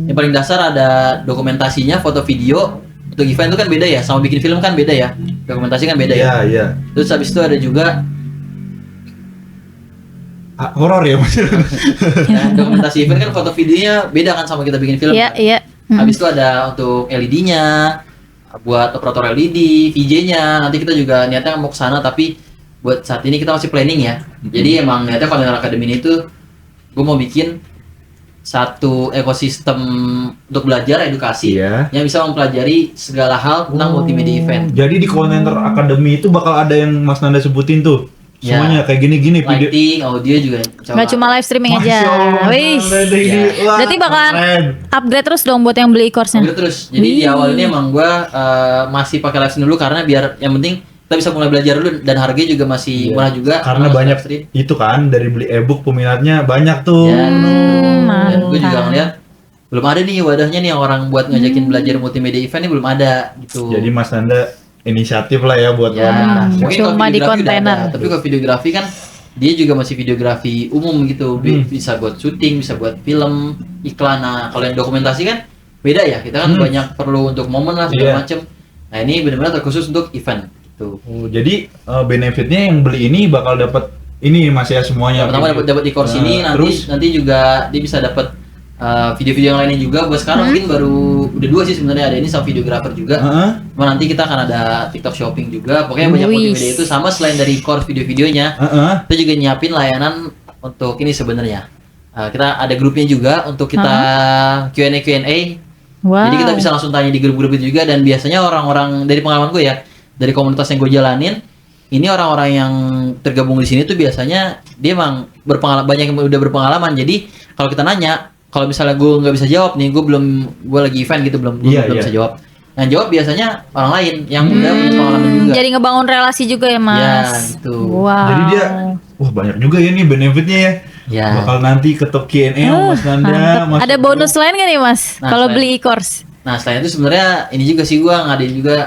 Yang paling dasar ada dokumentasinya, foto video. Untuk event itu kan beda ya, sama bikin film kan beda ya. Dokumentasi kan beda ya. Iya, iya. Terus habis itu ada juga Horor ya Mas. ya, dokumentasi event kan foto videonya beda kan sama kita bikin film. Iya, kan? iya. Mm. Habis itu ada untuk LED-nya, buat operator LED, VJ-nya. Nanti kita juga niatnya mau ke sana, tapi buat saat ini kita masih planning ya. Jadi emang niatnya Container Academy ini tuh gue mau bikin satu ekosistem untuk belajar edukasi Iya. yang bisa mempelajari segala hal tentang multimedia event. Jadi di Container Academy itu bakal ada yang Mas Nanda sebutin tuh. Ya. Semuanya kayak gini-gini video. Lighting, audio juga. Nggak cuma live streaming Masya aja. Allah, Wih. Mas Nanda ini. Ya. Wah, Berarti bakalan keren. upgrade terus dong buat yang beli e-course-nya. Upgrade terus. Jadi di awal ini emang gue masih pakai live stream dulu karena biar yang penting kita bisa mulai belajar dulu dan harganya juga masih Iya. murah juga. Karena masih banyak live stream. itu kan dari beli ebook peminatnya banyak tuh. Ya, dan gue juga mantap. ngeliat belum ada nih wadahnya nih yang orang buat ngajakin belajar multimedia event ini belum ada gitu. Jadi Mas Nanda inisiatif lah ya buat ya, ngomong. mungkin kalau Cuma di videografi udah kontainer. ada, tapi kalau videografi kan dia juga masih videografi umum gitu. Bisa buat syuting, bisa buat film, iklan. Nah, kalau yang dokumentasi kan beda ya. Kita kan banyak perlu untuk momen lah segala Iya. macem. Nah, ini benar-benar terkhusus untuk event gitu. Oh, jadi benefitnya yang beli ini bakal dapat ini Mas ya semuanya. Yang pertama dapat di course Nah, ini, nanti juga dia bisa dapat video-video yang lainnya juga. Buat sekarang mungkin baru udah 2 sih sebenarnya, ada ini sama videographer juga. Heeh. Cuma nanti kita akan ada TikTok shopping juga. Pokoknya banyak Wih. multimedia itu, sama selain dari course video-videonya, Heeh. kita juga nyiapin layanan untuk ini sebenarnya. Kita ada grupnya juga untuk kita Q&A. Wow. Jadi kita bisa langsung tanya di grup-grup itu juga, dan biasanya orang-orang dari pengalaman gue ya, dari komunitas yang gue jalanin, ini orang-orang yang tergabung di sini tuh biasanya dia emang banyak yang udah berpengalaman. Jadi kalau kita nanya, kalau misalnya gue nggak bisa jawab nih, gue lagi event gitu belum Iya, belum iya. bisa jawab. Yang jawab biasanya orang lain yang udah punya pengalaman juga. Jadi ngebangun relasi juga ya Mas. Ya, gitu. Wow. Jadi dia wah banyak juga ya nih benefitnya ya. Ya. Bakal nanti ketok Q&A sama Mas Nanda. Mantep. Mas Ada bonus lain gak nih Mas? Nah, Kalau selain- beli e-course? Nah selain itu sebenarnya ini juga sih gue ngadain juga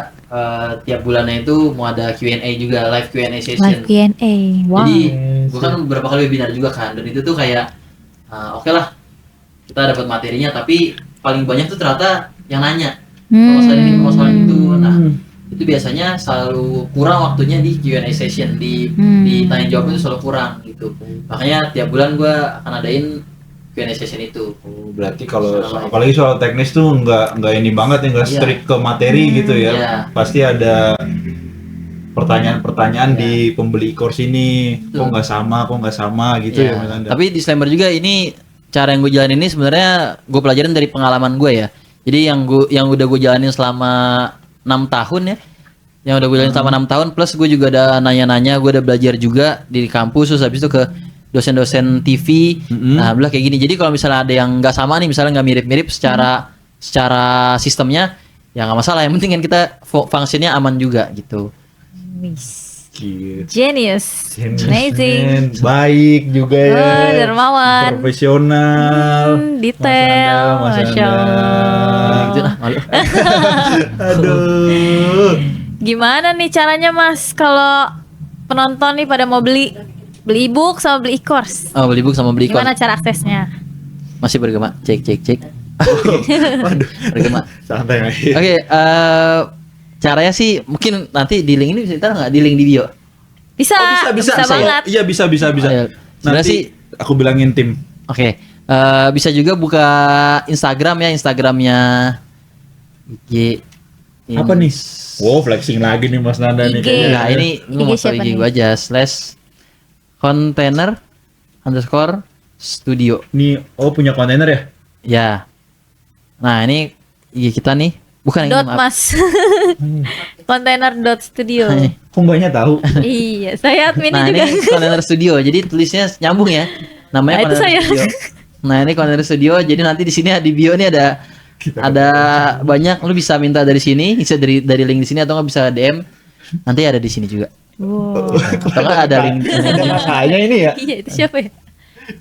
tiap bulannya itu mau ada Q&A juga, live Q&A session. Live Q&A. Wow. Jadi gue kan beberapa kali webinar juga kan, dan itu tuh kayak oke lah kita dapat materinya, tapi paling banyak tuh ternyata yang nanya masalah ini, masalah itu. Nah itu biasanya selalu kurang waktunya di Q&A session, di tanya jawab itu selalu kurang gitu. Makanya tiap bulan gue akan adain Q&A session itu. Oh, berarti kalau apalagi soal teknis tuh nggak ini banget ya, nggak Iya. strict ke materi gitu ya. Iya. Pasti ada pertanyaan-pertanyaan Iya. di pembeli course ini. Kok nggak sama gitu ya, Ya, Mas Nanda. tapi disclaimer juga, ini cara yang gue jalanin ini sebenarnya gue pelajarin dari pengalaman gue ya. Jadi yang udah gue jalanin selama 6 tahun ya. Yang udah gue jalanin selama 6 tahun, plus gue juga ada nanya-nanya, gue udah belajar juga di kampus, terus habis itu ke dosen-dosen TV. Nah, alhamdulillah kayak gini. Jadi kalau misalnya ada yang nggak sama nih, misalnya nggak mirip-mirip secara sistemnya, ya nggak masalah. Yang penting kan kita fungsinya aman juga gitu. Gitu. Genius. Men, Amazing. baik juga ya. Oh, dermawan. Profesional. Detail. Mas Anda, Masya Allah. Gitu lah, malu. Aduh. Gimana nih caranya Mas kalau penonton nih pada mau beli e-book sama beli e-course? Oh, beli buku sama beli Gimana course. cara aksesnya? Masih bergema. Cek. Waduh. Bergema. Santai aja. Oke, caranya sih mungkin nanti di link ini bisa ditaruh nggak, di link di bio? Bisa, Oh, bisa. banget. Iya, bisa. Oh, iya. Sebenarnya Nanti sih- aku bilangin tim. Oke. Bisa juga buka Instagram ya, Instagramnya IG. Apa nih? Wow, flexing lagi nih Mas Nanda nih IG. kayaknya. Enggak, ini gue IG mau tahu siapa IG nih? gue aja /container_studio. Nih, punya kontainer ya? Ya. Nah, ini IG kita nih. Bukan ini, Dot maaf. mas. Kontainer dot studio. Kok mbaknya tahu? Iya, saya admin Nah, juga. ini Container Studio. Jadi tulisnya nyambung ya. Namanya Nah, itu Container saya. Studio. Nah, ini Container Studio. Jadi nanti di sini di bio ini ada banyak, lu bisa minta dari sini, bisa dari link di sini atau nggak bisa DM. Nanti ada di sini juga. Wow. Atau nggak ada link. Ada kakaknya ini ya? Iya, itu siapa ya?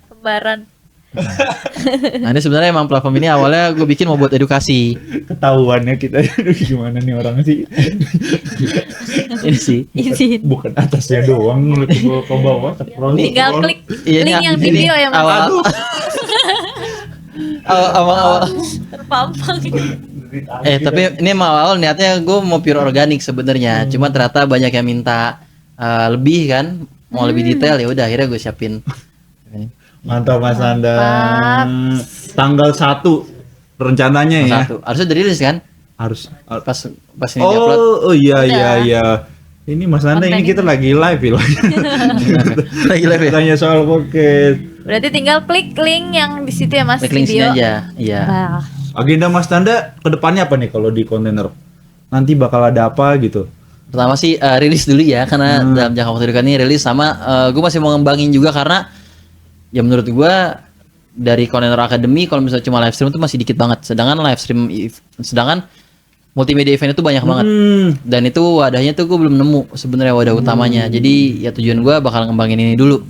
Kembaran. Nah, ini sebenarnya emang platform ini awalnya gue bikin mau buat edukasi. Ketahuannya kita aduh, gimana nih orang sih? Ini sih. Izin. Bukan atasnya doang, ke bawah. Tinggal klik Iya, link ini yang ini video ya, Mas. awal. Awal. Terpampang. Tapi ini emang awal niatnya gue mau pure organik sebenarnya. Cuma ternyata banyak yang minta lebih kan, mau lebih detail, ya udah akhirnya gue siapin. Mantap Mas Nanda. Mantap. Tanggal 1 rencananya ya. Satu. Harusnya dirilis kan? Harus. Pas ini diupload. Oh iya Udah. iya. Ini Mas Nanda Konten ini kita ini. lagi live ya. Lagi live ya? Tanya soal podcast. Berarti tinggal klik link yang di situ ya, Mas. Klik link sini video. aja. Iya. Nah, Agenda Mas Nanda kedepannya apa nih kalau di kontainer? Nanti bakal ada apa gitu? Pertama sih rilis dulu ya, karena dalam jangka waktu dekat ini rilis sama gue masih mau ngembangin juga karena ya menurut gue dari Container Academy kalau misalnya cuma live stream itu masih dikit banget. Sedangkan multimedia event itu banyak banget. Dan itu wadahnya tuh gue belum nemu sebenarnya wadah utamanya. Jadi ya tujuan gue bakal ngembangin ini dulu.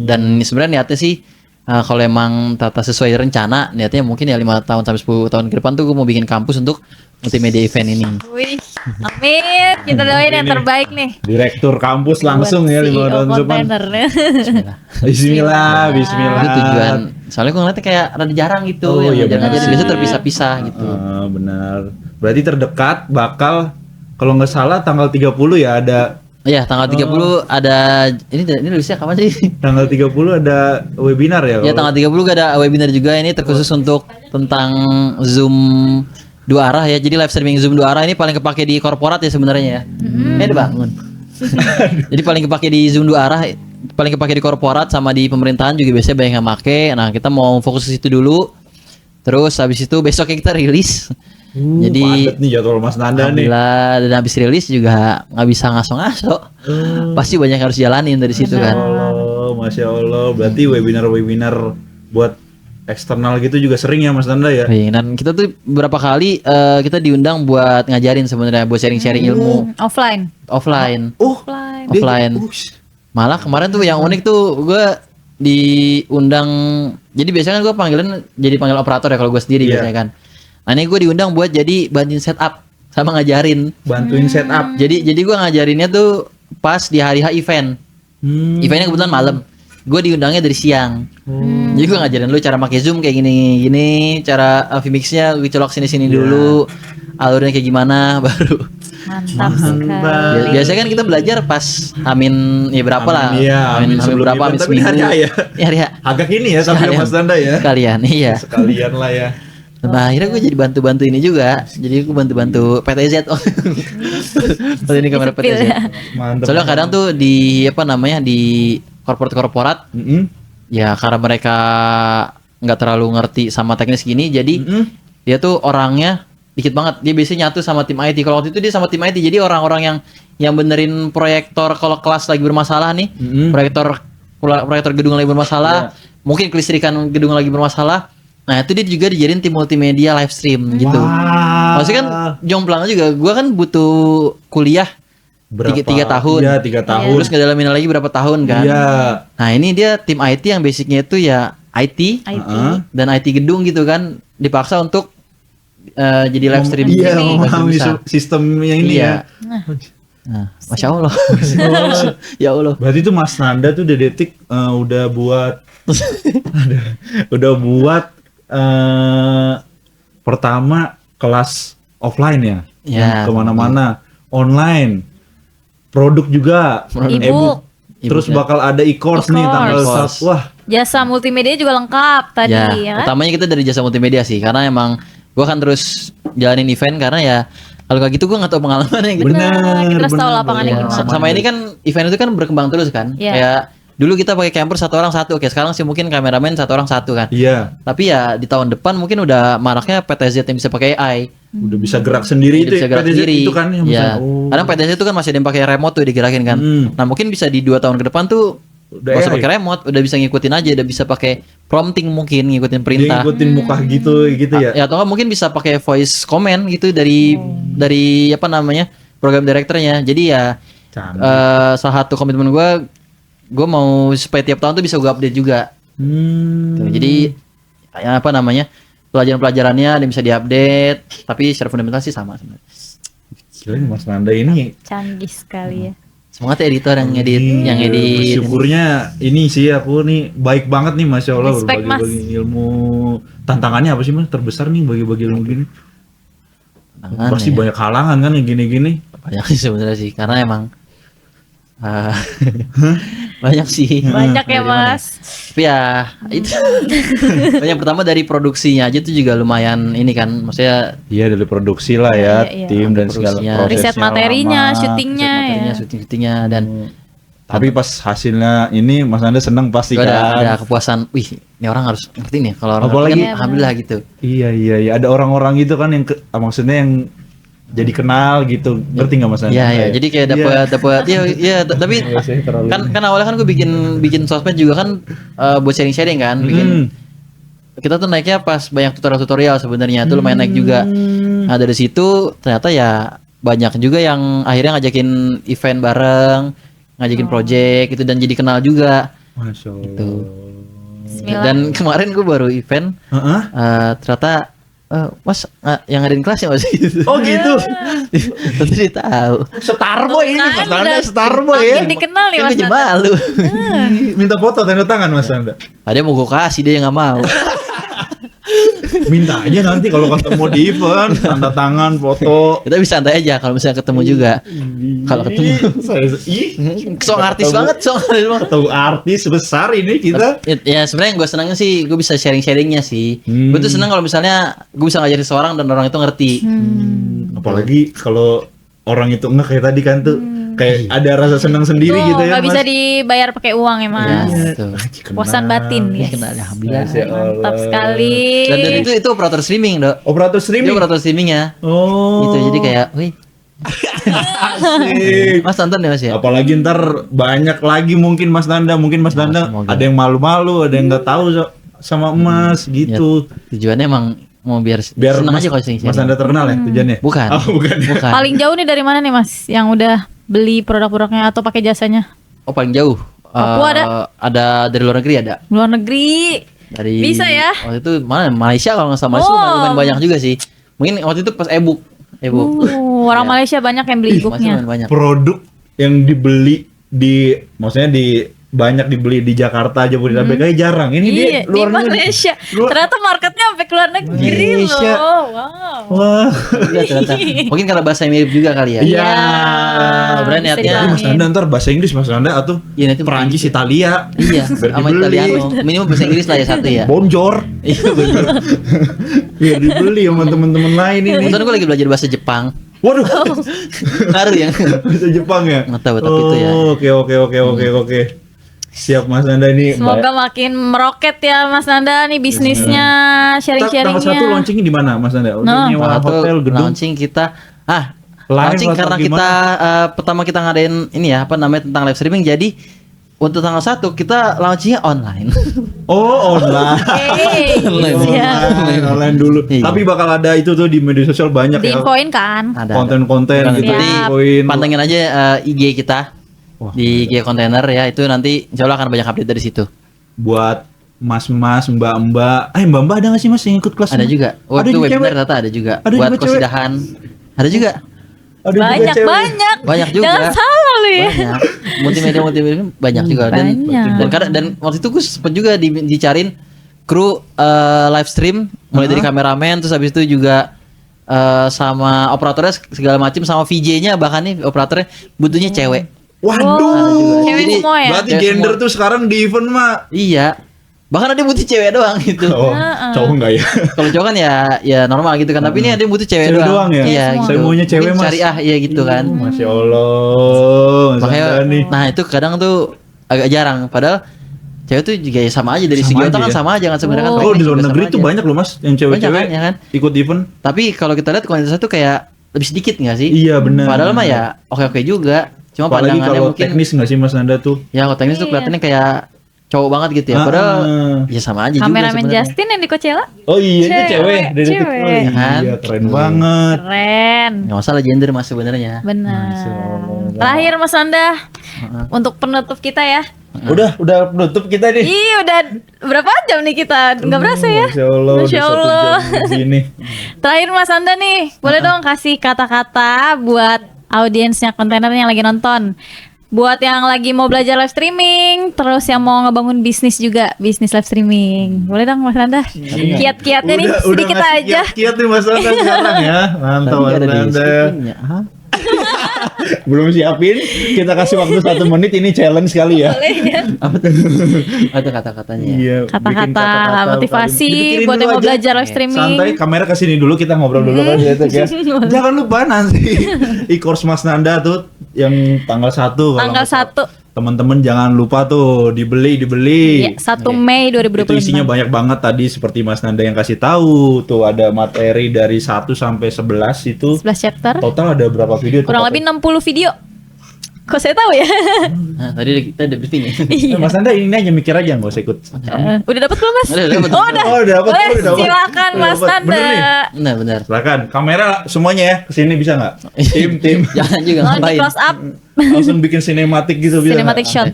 Dan ini sebenarnya niatnya sih kalau emang tata sesuai rencana, niatnya mungkin ya 5 tahun sampai 10 tahun ke depan tuh gue mau bikin kampus untuk multimedia event ini. wih, amin. Kita doain yang terbaik nih. Direktur kampus langsung Buat ya 5 CEO tahun depan. kontainernya. Bismillah, bismillah. Itu tujuan. Soalnya gue ngeliatnya kayak rada jarang gitu. Oh, iya yang benar ngajarin sih. biasa terpisah-pisah gitu. Benar. Berarti terdekat bakal kalau nggak salah tanggal 30 ya ada Iya, tanggal 30 ada ini rilisnya kapan sih? tanggal 30 ada webinar ya. Ya, tanggal 30 ada webinar juga ini terkhusus untuk tentang Zoom 2 arah ya. Jadi live streaming Zoom 2 arah ini paling kepake di korporat ya sebenarnya ya. Ada bangun. Jadi paling kepake di Zoom 2 arah, paling kepake di korporat sama di pemerintahan juga biasanya banyak yang make. Nah, kita mau fokus ke situ dulu. Terus habis itu besoknya kita rilis. Jadi padat nih jadwal Mas Nanda nih. alhamdulillah, dan habis rilis juga nggak bisa ngaso-ngaso. Pasti banyak yang harus jalanin dari situ kan. Masya Allah. Berarti webinar-webinar buat eksternal gitu juga sering ya Mas Nanda ya. Iya, dan kita tuh beberapa kali kita diundang buat ngajarin sebenarnya, buat sharing-sharing ilmu Offline. offline. Offline. Offline. Malah kemarin tuh yang unik tuh gue diundang. Jadi biasanya kan gue jadi panggil operator ya kalau gue sendiri Iya. biasanya kan. Nah, ini gue diundang buat jadi bantuin setup sama ngajarin. Bantuin setup. Jadi gue ngajarinnya tuh pas di hari-H event. Eventnya kebetulan malam. Gue diundangnya dari siang. Jadi gue ngajarin lu cara pakai Zoom kayak gini, cara vmix-nya gue colok sini-sini dulu, alurnya kayak gimana, baru. Mantap sekali. Biasanya kan kita belajar pas Amin ya berapa lah? Iya, Amin sebelum berapa? event. Amin Tapi seminggu. hari H ya. Ya, hari H. Agak ini ya sampai Sekalian. Mas Nanda ya. Sekalian, iya. Sekalian lah ya. Nah, akhirnya gue jadi bantu-bantu ini juga. Jadi gue bantu-bantu PTZ. Bantu ini kamera Disepil PTZ. ya. Mantap. Soalnya kadang tuh di di korporat ya karena mereka nggak terlalu ngerti sama teknis gini, jadi dia tuh orangnya dikit banget. Dia biasanya nyatu sama tim IT. Kalau waktu itu dia sama tim IT, jadi orang-orang yang benerin proyektor kalau kelas lagi bermasalah nih, proyektor gedung lagi bermasalah, mungkin kelistrikan gedung lagi bermasalah. Nah, itu dia juga dijadiin tim multimedia live stream gitu. Wah. Maksudnya kan jomplang juga. Gua kan butuh kuliah tiga tahun. Iya, 3 tahun. Terus ngedalamin lagi berapa tahun kan. Iya. Nah, ini dia tim IT yang basicnya itu ya IT, IT. dan IT gedung gitu kan, dipaksa untuk jadi live stream. Iya, Ini memahami bisa. sistem yang ini Iya. ya. Nah, Masya Allah. Ya Allah. Berarti itu Mas Nanda tuh udah detik udah buat udah buat pertama kelas offline ya, Ya. yang kemana-mana online. produk juga, E-book. Terus E-book, ya. bakal ada e-course nih tanggal E-course. 1. Wah, Jasa multimedia juga lengkap tadi Ya, ya kan? utamanya kita dari jasa multimedia sih, karena emang gue kan terus jalanin event karena ya kalau kayak gitu gue nggak tahu pengalamannya gitu. Bener, kita harus tahu lapangannya Ya, gimana. sama ini kan event itu kan berkembang terus kan. Iya. Kayak dulu kita pakai camper satu orang satu, oke sekarang sih mungkin kameramen satu orang satu kan. iya, Tapi ya di tahun depan mungkin udah maraknya PTZ yang bisa pakai AI. udah bisa gerak sendiri itu, Bisa gerak PTZ sendiri. itu kan yang Ya. bisa. Oh. Kadang PTZ itu kan masih ada yang pakai remote tuh digerakin kan. Hmm. Nah mungkin bisa di 2 tahun ke depan tuh Udah nggak usah AI. pakai remote, udah bisa ngikutin aja, udah bisa pakai prompting mungkin ngikutin Dia perintah. ngikutin muka gitu ya. Ya atau nggak mungkin bisa pakai voice comment gitu dari apa namanya program directornya. Jadi ya Canggih. salah satu komitmen gue mau supaya tiap tahun tuh bisa gue update juga. Tuh, jadi ya apa namanya pelajaran-pelajarannya ada yang bisa diupdate, tapi secara fundamental sih sama sebenarnya. Gila nih Mas Nanda ini Canggih sekali ya. Semangat ya editor yang edit, yang Iya, edit. bersyukurnya ini sih aku nih baik banget nih Masya Allah Respect, Mas. berbagi ilmu. Tantangannya apa sih Mas terbesar nih bagi-bagi ilmu gini? Tantangan Pasti ya. banyak halangan kan yang gini-gini. Banyak sih sebenarnya sih, karena emang banyak sih. Banyak ya Mas. Tapi ya itu yang pertama dari produksinya aja tuh juga lumayan ini kan, maksudnya Iya dari produksi lah ya, Iya, iya. tim dan segala Produksinya. prosesnya Riset materinya, lama. syutingnya ya. syuting-syutingnya dan Tapi pas hasilnya ini Mas Nanda seneng pasti juga ada kan? kepuasan. Wih, ini orang harus ngerti nih. Kalau orang Apalagi- ngerti Iya, kan, alhamdulillah gitu. Iya. Ada orang-orang gitu kan yang maksudnya yang jadi kenal gitu. Ngerti nggak Mas Nanda? Iya ya, jadi kayak dapat ya tapi Iya sih, terlalu- kan awalnya kan gue bikin sosmed juga kan buat sharing-sharing kan, bikin kita tuh naiknya pas banyak tutorial sebenarnya itu lumayan naik juga. Nah dari situ ternyata ya banyak juga yang akhirnya ngajakin event bareng, ngajakin project gitu dan jadi kenal juga. Masya Allah. Gitu. Bismillah. Dan kemarin gue baru event, Heeh. ternyata Mas yang ngadain kelasnya Mas gitu. Oh gitu. Tentu dia tahu. Starboy ini Mas Kan Nanda udah Starboy ya. makin dikenal nih Kan Mas gue jadi Nanda. malu. Minta foto tanda tangan Mas Nanda. Ada mau gue kasih dia nggak mau. Minta aja nanti kalau ketemu di event tanda tangan foto. Kita bisa santai aja kalau misalnya ketemu juga. Kalau ketemu. Song artis banget, song artis banget. Ketemu artis besar ini kita. Ya sebenarnya yang gue senangnya sih gue bisa sharing-sharingnya sih. Gue tuh senang kalau misalnya gue bisa ngajarin seorang dan orang itu ngerti. Apalagi kalau orang itu enggak kayak tadi kan tuh kayak ada rasa senang sendiri Tuh, gitu ya. nggak bisa Mas. dibayar pakai uang ya Mas. Ya, tuh. Kepuasan batin ya. Kenal, alhamdulillah. Masya Allah. Mantap sekali. Dan itu operator streaming, Dok. Operator Dia streaming. operator streamingnya. Oh. Gitu. Jadi kayak, wih, Asik. Mas tonton ya Mas ya. Apalagi ntar banyak lagi mungkin Mas Nanda, mungkin Mas Nanda semoga. ada yang malu-malu, ada yang nggak tahu sama Emas gitu. Tujuannya emang mau biar senang Mas, aja kalau sharing. Mas Nanda terkenal ya tujuannya? Bukan. Oh, bukan. ya? Bukan. Paling jauh nih dari mana nih Mas? Yang udah beli produk-produknya atau pakai jasanya? Oh paling jauh. Papua ada? Ada dari luar negeri ada. Luar negeri. Dari Bisa ya? Waktu itu mana Malaysia kalau nggak salah Malaysia Oh. lumayan banyak juga sih. Mungkin waktu itu pas e-book. Orang Ya. Malaysia banyak yang beli Masih e-booknya. lumayan banyak. Produk yang dibeli maksudnya banyak dibeli di Jakarta aja Bodetabek kayak jarang. Ini dia Iya, di luar negeri. Malaysia. Luar- Ternyata marketnya sampai ke luar negeri Malaysia. loh. Wow. Wah. Iya, ternyata. Mungkin karena bahasa mirip juga kali ya. Iya. Berarti bisa niatnya- Jadi Mas dipahami. Nanda ntar bahasa Inggris Mas Nanda atau Iya, nanti Perancis, Italia. Iya, Biar sama dibeli. Italiano. Minimal bahasa Inggris lah ya satu ya. Bonjour. Iya benar. Biar dibeli sama teman-teman lain ini. Kebetulan gue lagi belajar bahasa Jepang. Waduh. Ngaruh ya. Bisa Jepang ya? Nggak tahu, tapi itu ya. Oke. Siap Mas Nanda ini. Semoga makin meroket ya Mas Nanda nih bisnisnya, Tanggal 1 sharing-sharingnya. launchingnya di mana Mas Nanda? Udah Nah. nyewa Satu hotel, gedung. launching kita Live launching atau karena gimana? kita pertama kita ngadain ini ya apa namanya tentang live streaming, jadi untuk tanggal 1 kita launchingnya online. Oh, online. Hey, Online. iya. Online dulu. Iya. Tapi bakal ada itu tuh di media sosial banyak ya. Diinfoin kan? Ada Konten-konten Bukan gitu. Siap. diinfoin. pantengin aja IG kita. Wah. Di IG kontainer ya, itu nanti insya Allah akan banyak update dari situ. Buat mas-mas, mbak-mbak. Mbak-mbak ada gak sih Mas yang ikut kelas? Ada juga. Ada Waktu juga webinar cewek? ternyata ada juga. Ada Buat juga cewek? kosidahan. Ada juga. Ada juga Banyak, cewek. banyak. Banyak juga. Jangan salah lu ya. Banyak. Multimedia banyak juga Banyak. dan waktu itu gue sempet juga dicariin kru live stream mulai dari kameramen, terus habis itu juga sama operatornya segala macam, sama VJ-nya bahkan nih operatornya butuhnya cewek. Waduh. Cewek Jadi, semua ya. Berarti Cewek gender semua. tuh sekarang di event mah. Iya. Bahkan ada yang butuh cewek doang gitu. Oh, cowok enggak ya? Kalau cowok kan ya normal gitu kan. Tapi ini ada yang butuh cewek, Cewek doang ya? Iya, Semua. gitu. Saya maunya cewek, Mungkin Mas. syariah iya gitu kan. Masya Allah. Mas Makanya Anda nih. nah itu kadang tuh agak jarang padahal cewek tuh juga ya sama aja dari Sama segi aja otak kan ya? sama aja kan sebenarnya kan. Oh, teknik di luar juga negeri sama tuh aja. banyak loh Mas yang cewek-cewek Banyak kan, ya kan? ikut event. Tapi kalau kita lihat kuantitasnya tuh kayak lebih sedikit nggak sih? Iya, benar. Padahal mah ya oke-oke juga. Cuma Apalagi pandangannya kalau mungkin teknis nggak sih Mas Nanda tuh? ya kalau teknis tuh Iya. kelihatannya kayak cowok banget gitu ya. Padahal ya sama aja juga Kameramen sebenarnya. Justin yang di Coachella Oh iya, itu Cewek, cewek dari cewek. kecil. Oh, Ya kan? iya, keren banget. keren. Nggak masalah gender mas sebenarnya. Benar. Masya Allah. Terakhir Mas Anda untuk penutup kita ya. Udah penutup kita nih. Ih, udah berapa jam nih kita? Nggak berasa ya? Masya Allah, Masya udah 1 Allah. jam begini. Terakhir Mas Anda nih, boleh dong kasih kata-kata buat audiensnya kontainer yang lagi nonton. Buat yang lagi mau belajar live streaming, terus yang mau ngebangun bisnis juga, bisnis live streaming. Boleh dong Mas Anda? Kiat-kiatnya nih sedikit ngasih aja. Kiat nih Mas Nanda sekarang ya. Mantap Tadi Mas ada di Nanda. skripnya. Hah? Belum siapin, kita kasih waktu 1 menit, ini challenge kali ya. Boleh ya? Apa tuh? Ada kata-katanya. Iya, bikin Kata-kata motivasi Dipikirin buat dulu yang mau aja. belajar live streaming. Santai, kamera kesini dulu, kita ngobrol dulu kan gitu ya. Jangan lupa nanti e-course Mas Nanda tuh yang tanggal 1 kalau Tanggal nggak salah. 1. Teman-teman jangan lupa tuh dibeli. Ya, 1 Mei Itu 2025. isinya banyak banget tadi seperti Mas Nanda yang kasih tahu. Tuh ada materi dari 1 sampai 11 itu. 11 chapter. Total ada berapa video? tuh, Kurang Pak? lebih 60 video. Kok saya tahu ya? Nah, tadi kita ada briefing ya. Mas Nanda ini aja mikir aja nggak usah ikut. Udah dapat belum Mas? Udah dapet. Oh, udah. Oh, udah dapet, Boleh, udah dapet. silakan Udah Mas dapet. Nanda. Bener nih? Benar. Silakan, kamera semuanya ya kesini bisa nggak? Tim. Jangan juga Oh, di ngapain. close up, Langsung bikin sinematik gitu bisa. cinematic nggak? shot.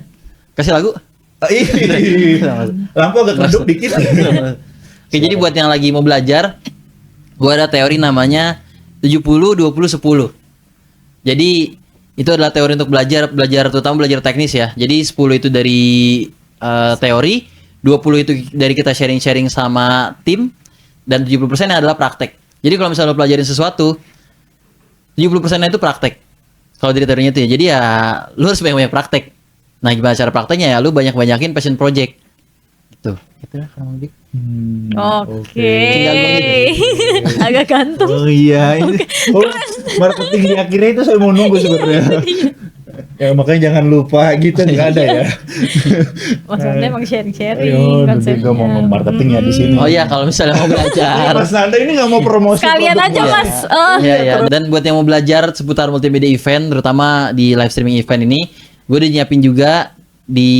Kasih lagu. Ih, lampu agak keduk dikit. Oke, jadi buat yang lagi mau belajar, gua ada teori namanya 70 20 10. Jadi itu adalah teori untuk belajar terutama belajar teknis ya. Jadi 10 itu dari teori, 20 itu dari kita sharing-sharing sama tim, dan 70% adalah praktek. Jadi kalau misalnya lo pelajarin sesuatu, 70% itu praktek. Kalau dari teorinya itu ya. Jadi ya lu harus banyak-banyak praktek. Nah, gimana cara prakteknya ya? Lu banyak-banyakin passion project. Gitu. Gitu lah kurang lebih. Oke. Tinggal gua gitu. Agak gantung. Oh iya, ini marketing di akhirnya itu saya mau nunggu sebenarnya. Ya makanya jangan lupa gitu nggak ada ya. Mas Anda emang sharing-sharing Ayo, nanti konsepnya. gue mau marketing ya di sini. Oh iya, kalau misalnya mau belajar. Mas Nanda ini nggak mau promosi. Sekalian produk aja ya? Mas. Oh. Iya, iya. Dan buat yang mau belajar seputar multimedia event, terutama di live streaming event ini, gue udah nyiapin juga di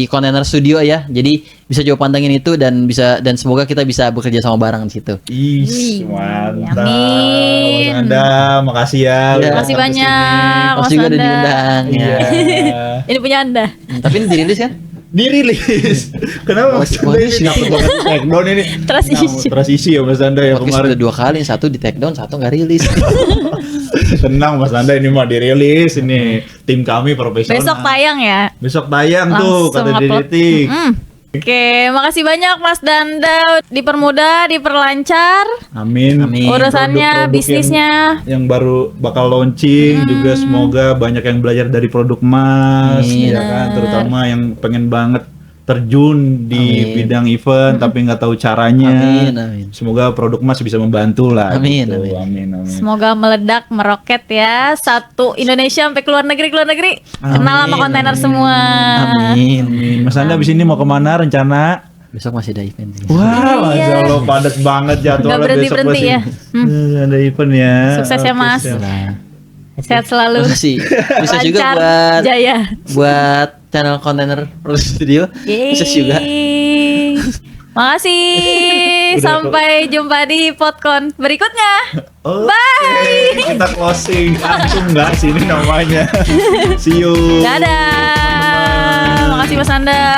Container Studio ya. Jadi bisa coba pantengin itu dan semoga kita bisa bekerja sama bareng di situ. Ih, Wih, mantap. amin. Mas Nanda, makasih ya. Iya. udah Makasih datang ke banyak Mas Mas juga udah Anda. diundang sini. ya. Iya. Ini punya Anda. Tapi ini dirilis kan? Dirilis. Kenapa Mas Oh, Nanda ini dapat banget take down ini? Trust issue. Trust issue ya Mas Nanda ya Podcast kemarin. udah 2 kali, 1 di take down, 1 nggak rilis. Tenang Mas Nanda, ini mah dirilis ini tim kami profesional. Besok tayang ya. Besok tayang tuh Langsung kata upload. Didik. Oke, makasih banyak Mas Danda, dipermudah, diperlancar Amin. Amin. urusannya, Produk-produk bisnisnya. yang baru bakal launching juga semoga banyak yang belajar dari produk Mas Amin. ya kan, terutama yang pengen banget terjun di Amin. bidang event tapi nggak tahu caranya. Amin, amin. Semoga produk Mas bisa membantu lah. Amin, gitu. amin. Amin. Semoga meledak, meroket ya. Satu Indonesia sampai keluar negeri. Kenal sama Amin, kontainer amin. semua. Amin. Amin. Mas Anda abis ini mau kemana rencana? Besok masih ada event. Wah, Masya Allah padat banget jadwalnya Nggak berhenti-berhenti besok ya. masih. Ada event ya. Sukses ya, Oke, Mas. siap. Sehat selalu. Makasih. Bisa juga Lancar, buat jaya. buat channel kontainer studio. Bisa juga. Yeay. Makasih. Sampai jumpa di podcast berikutnya. Oke, Bye. kita closing. Langsung nggak sini namanya. See you. Dadah. Makasih Mas Anda.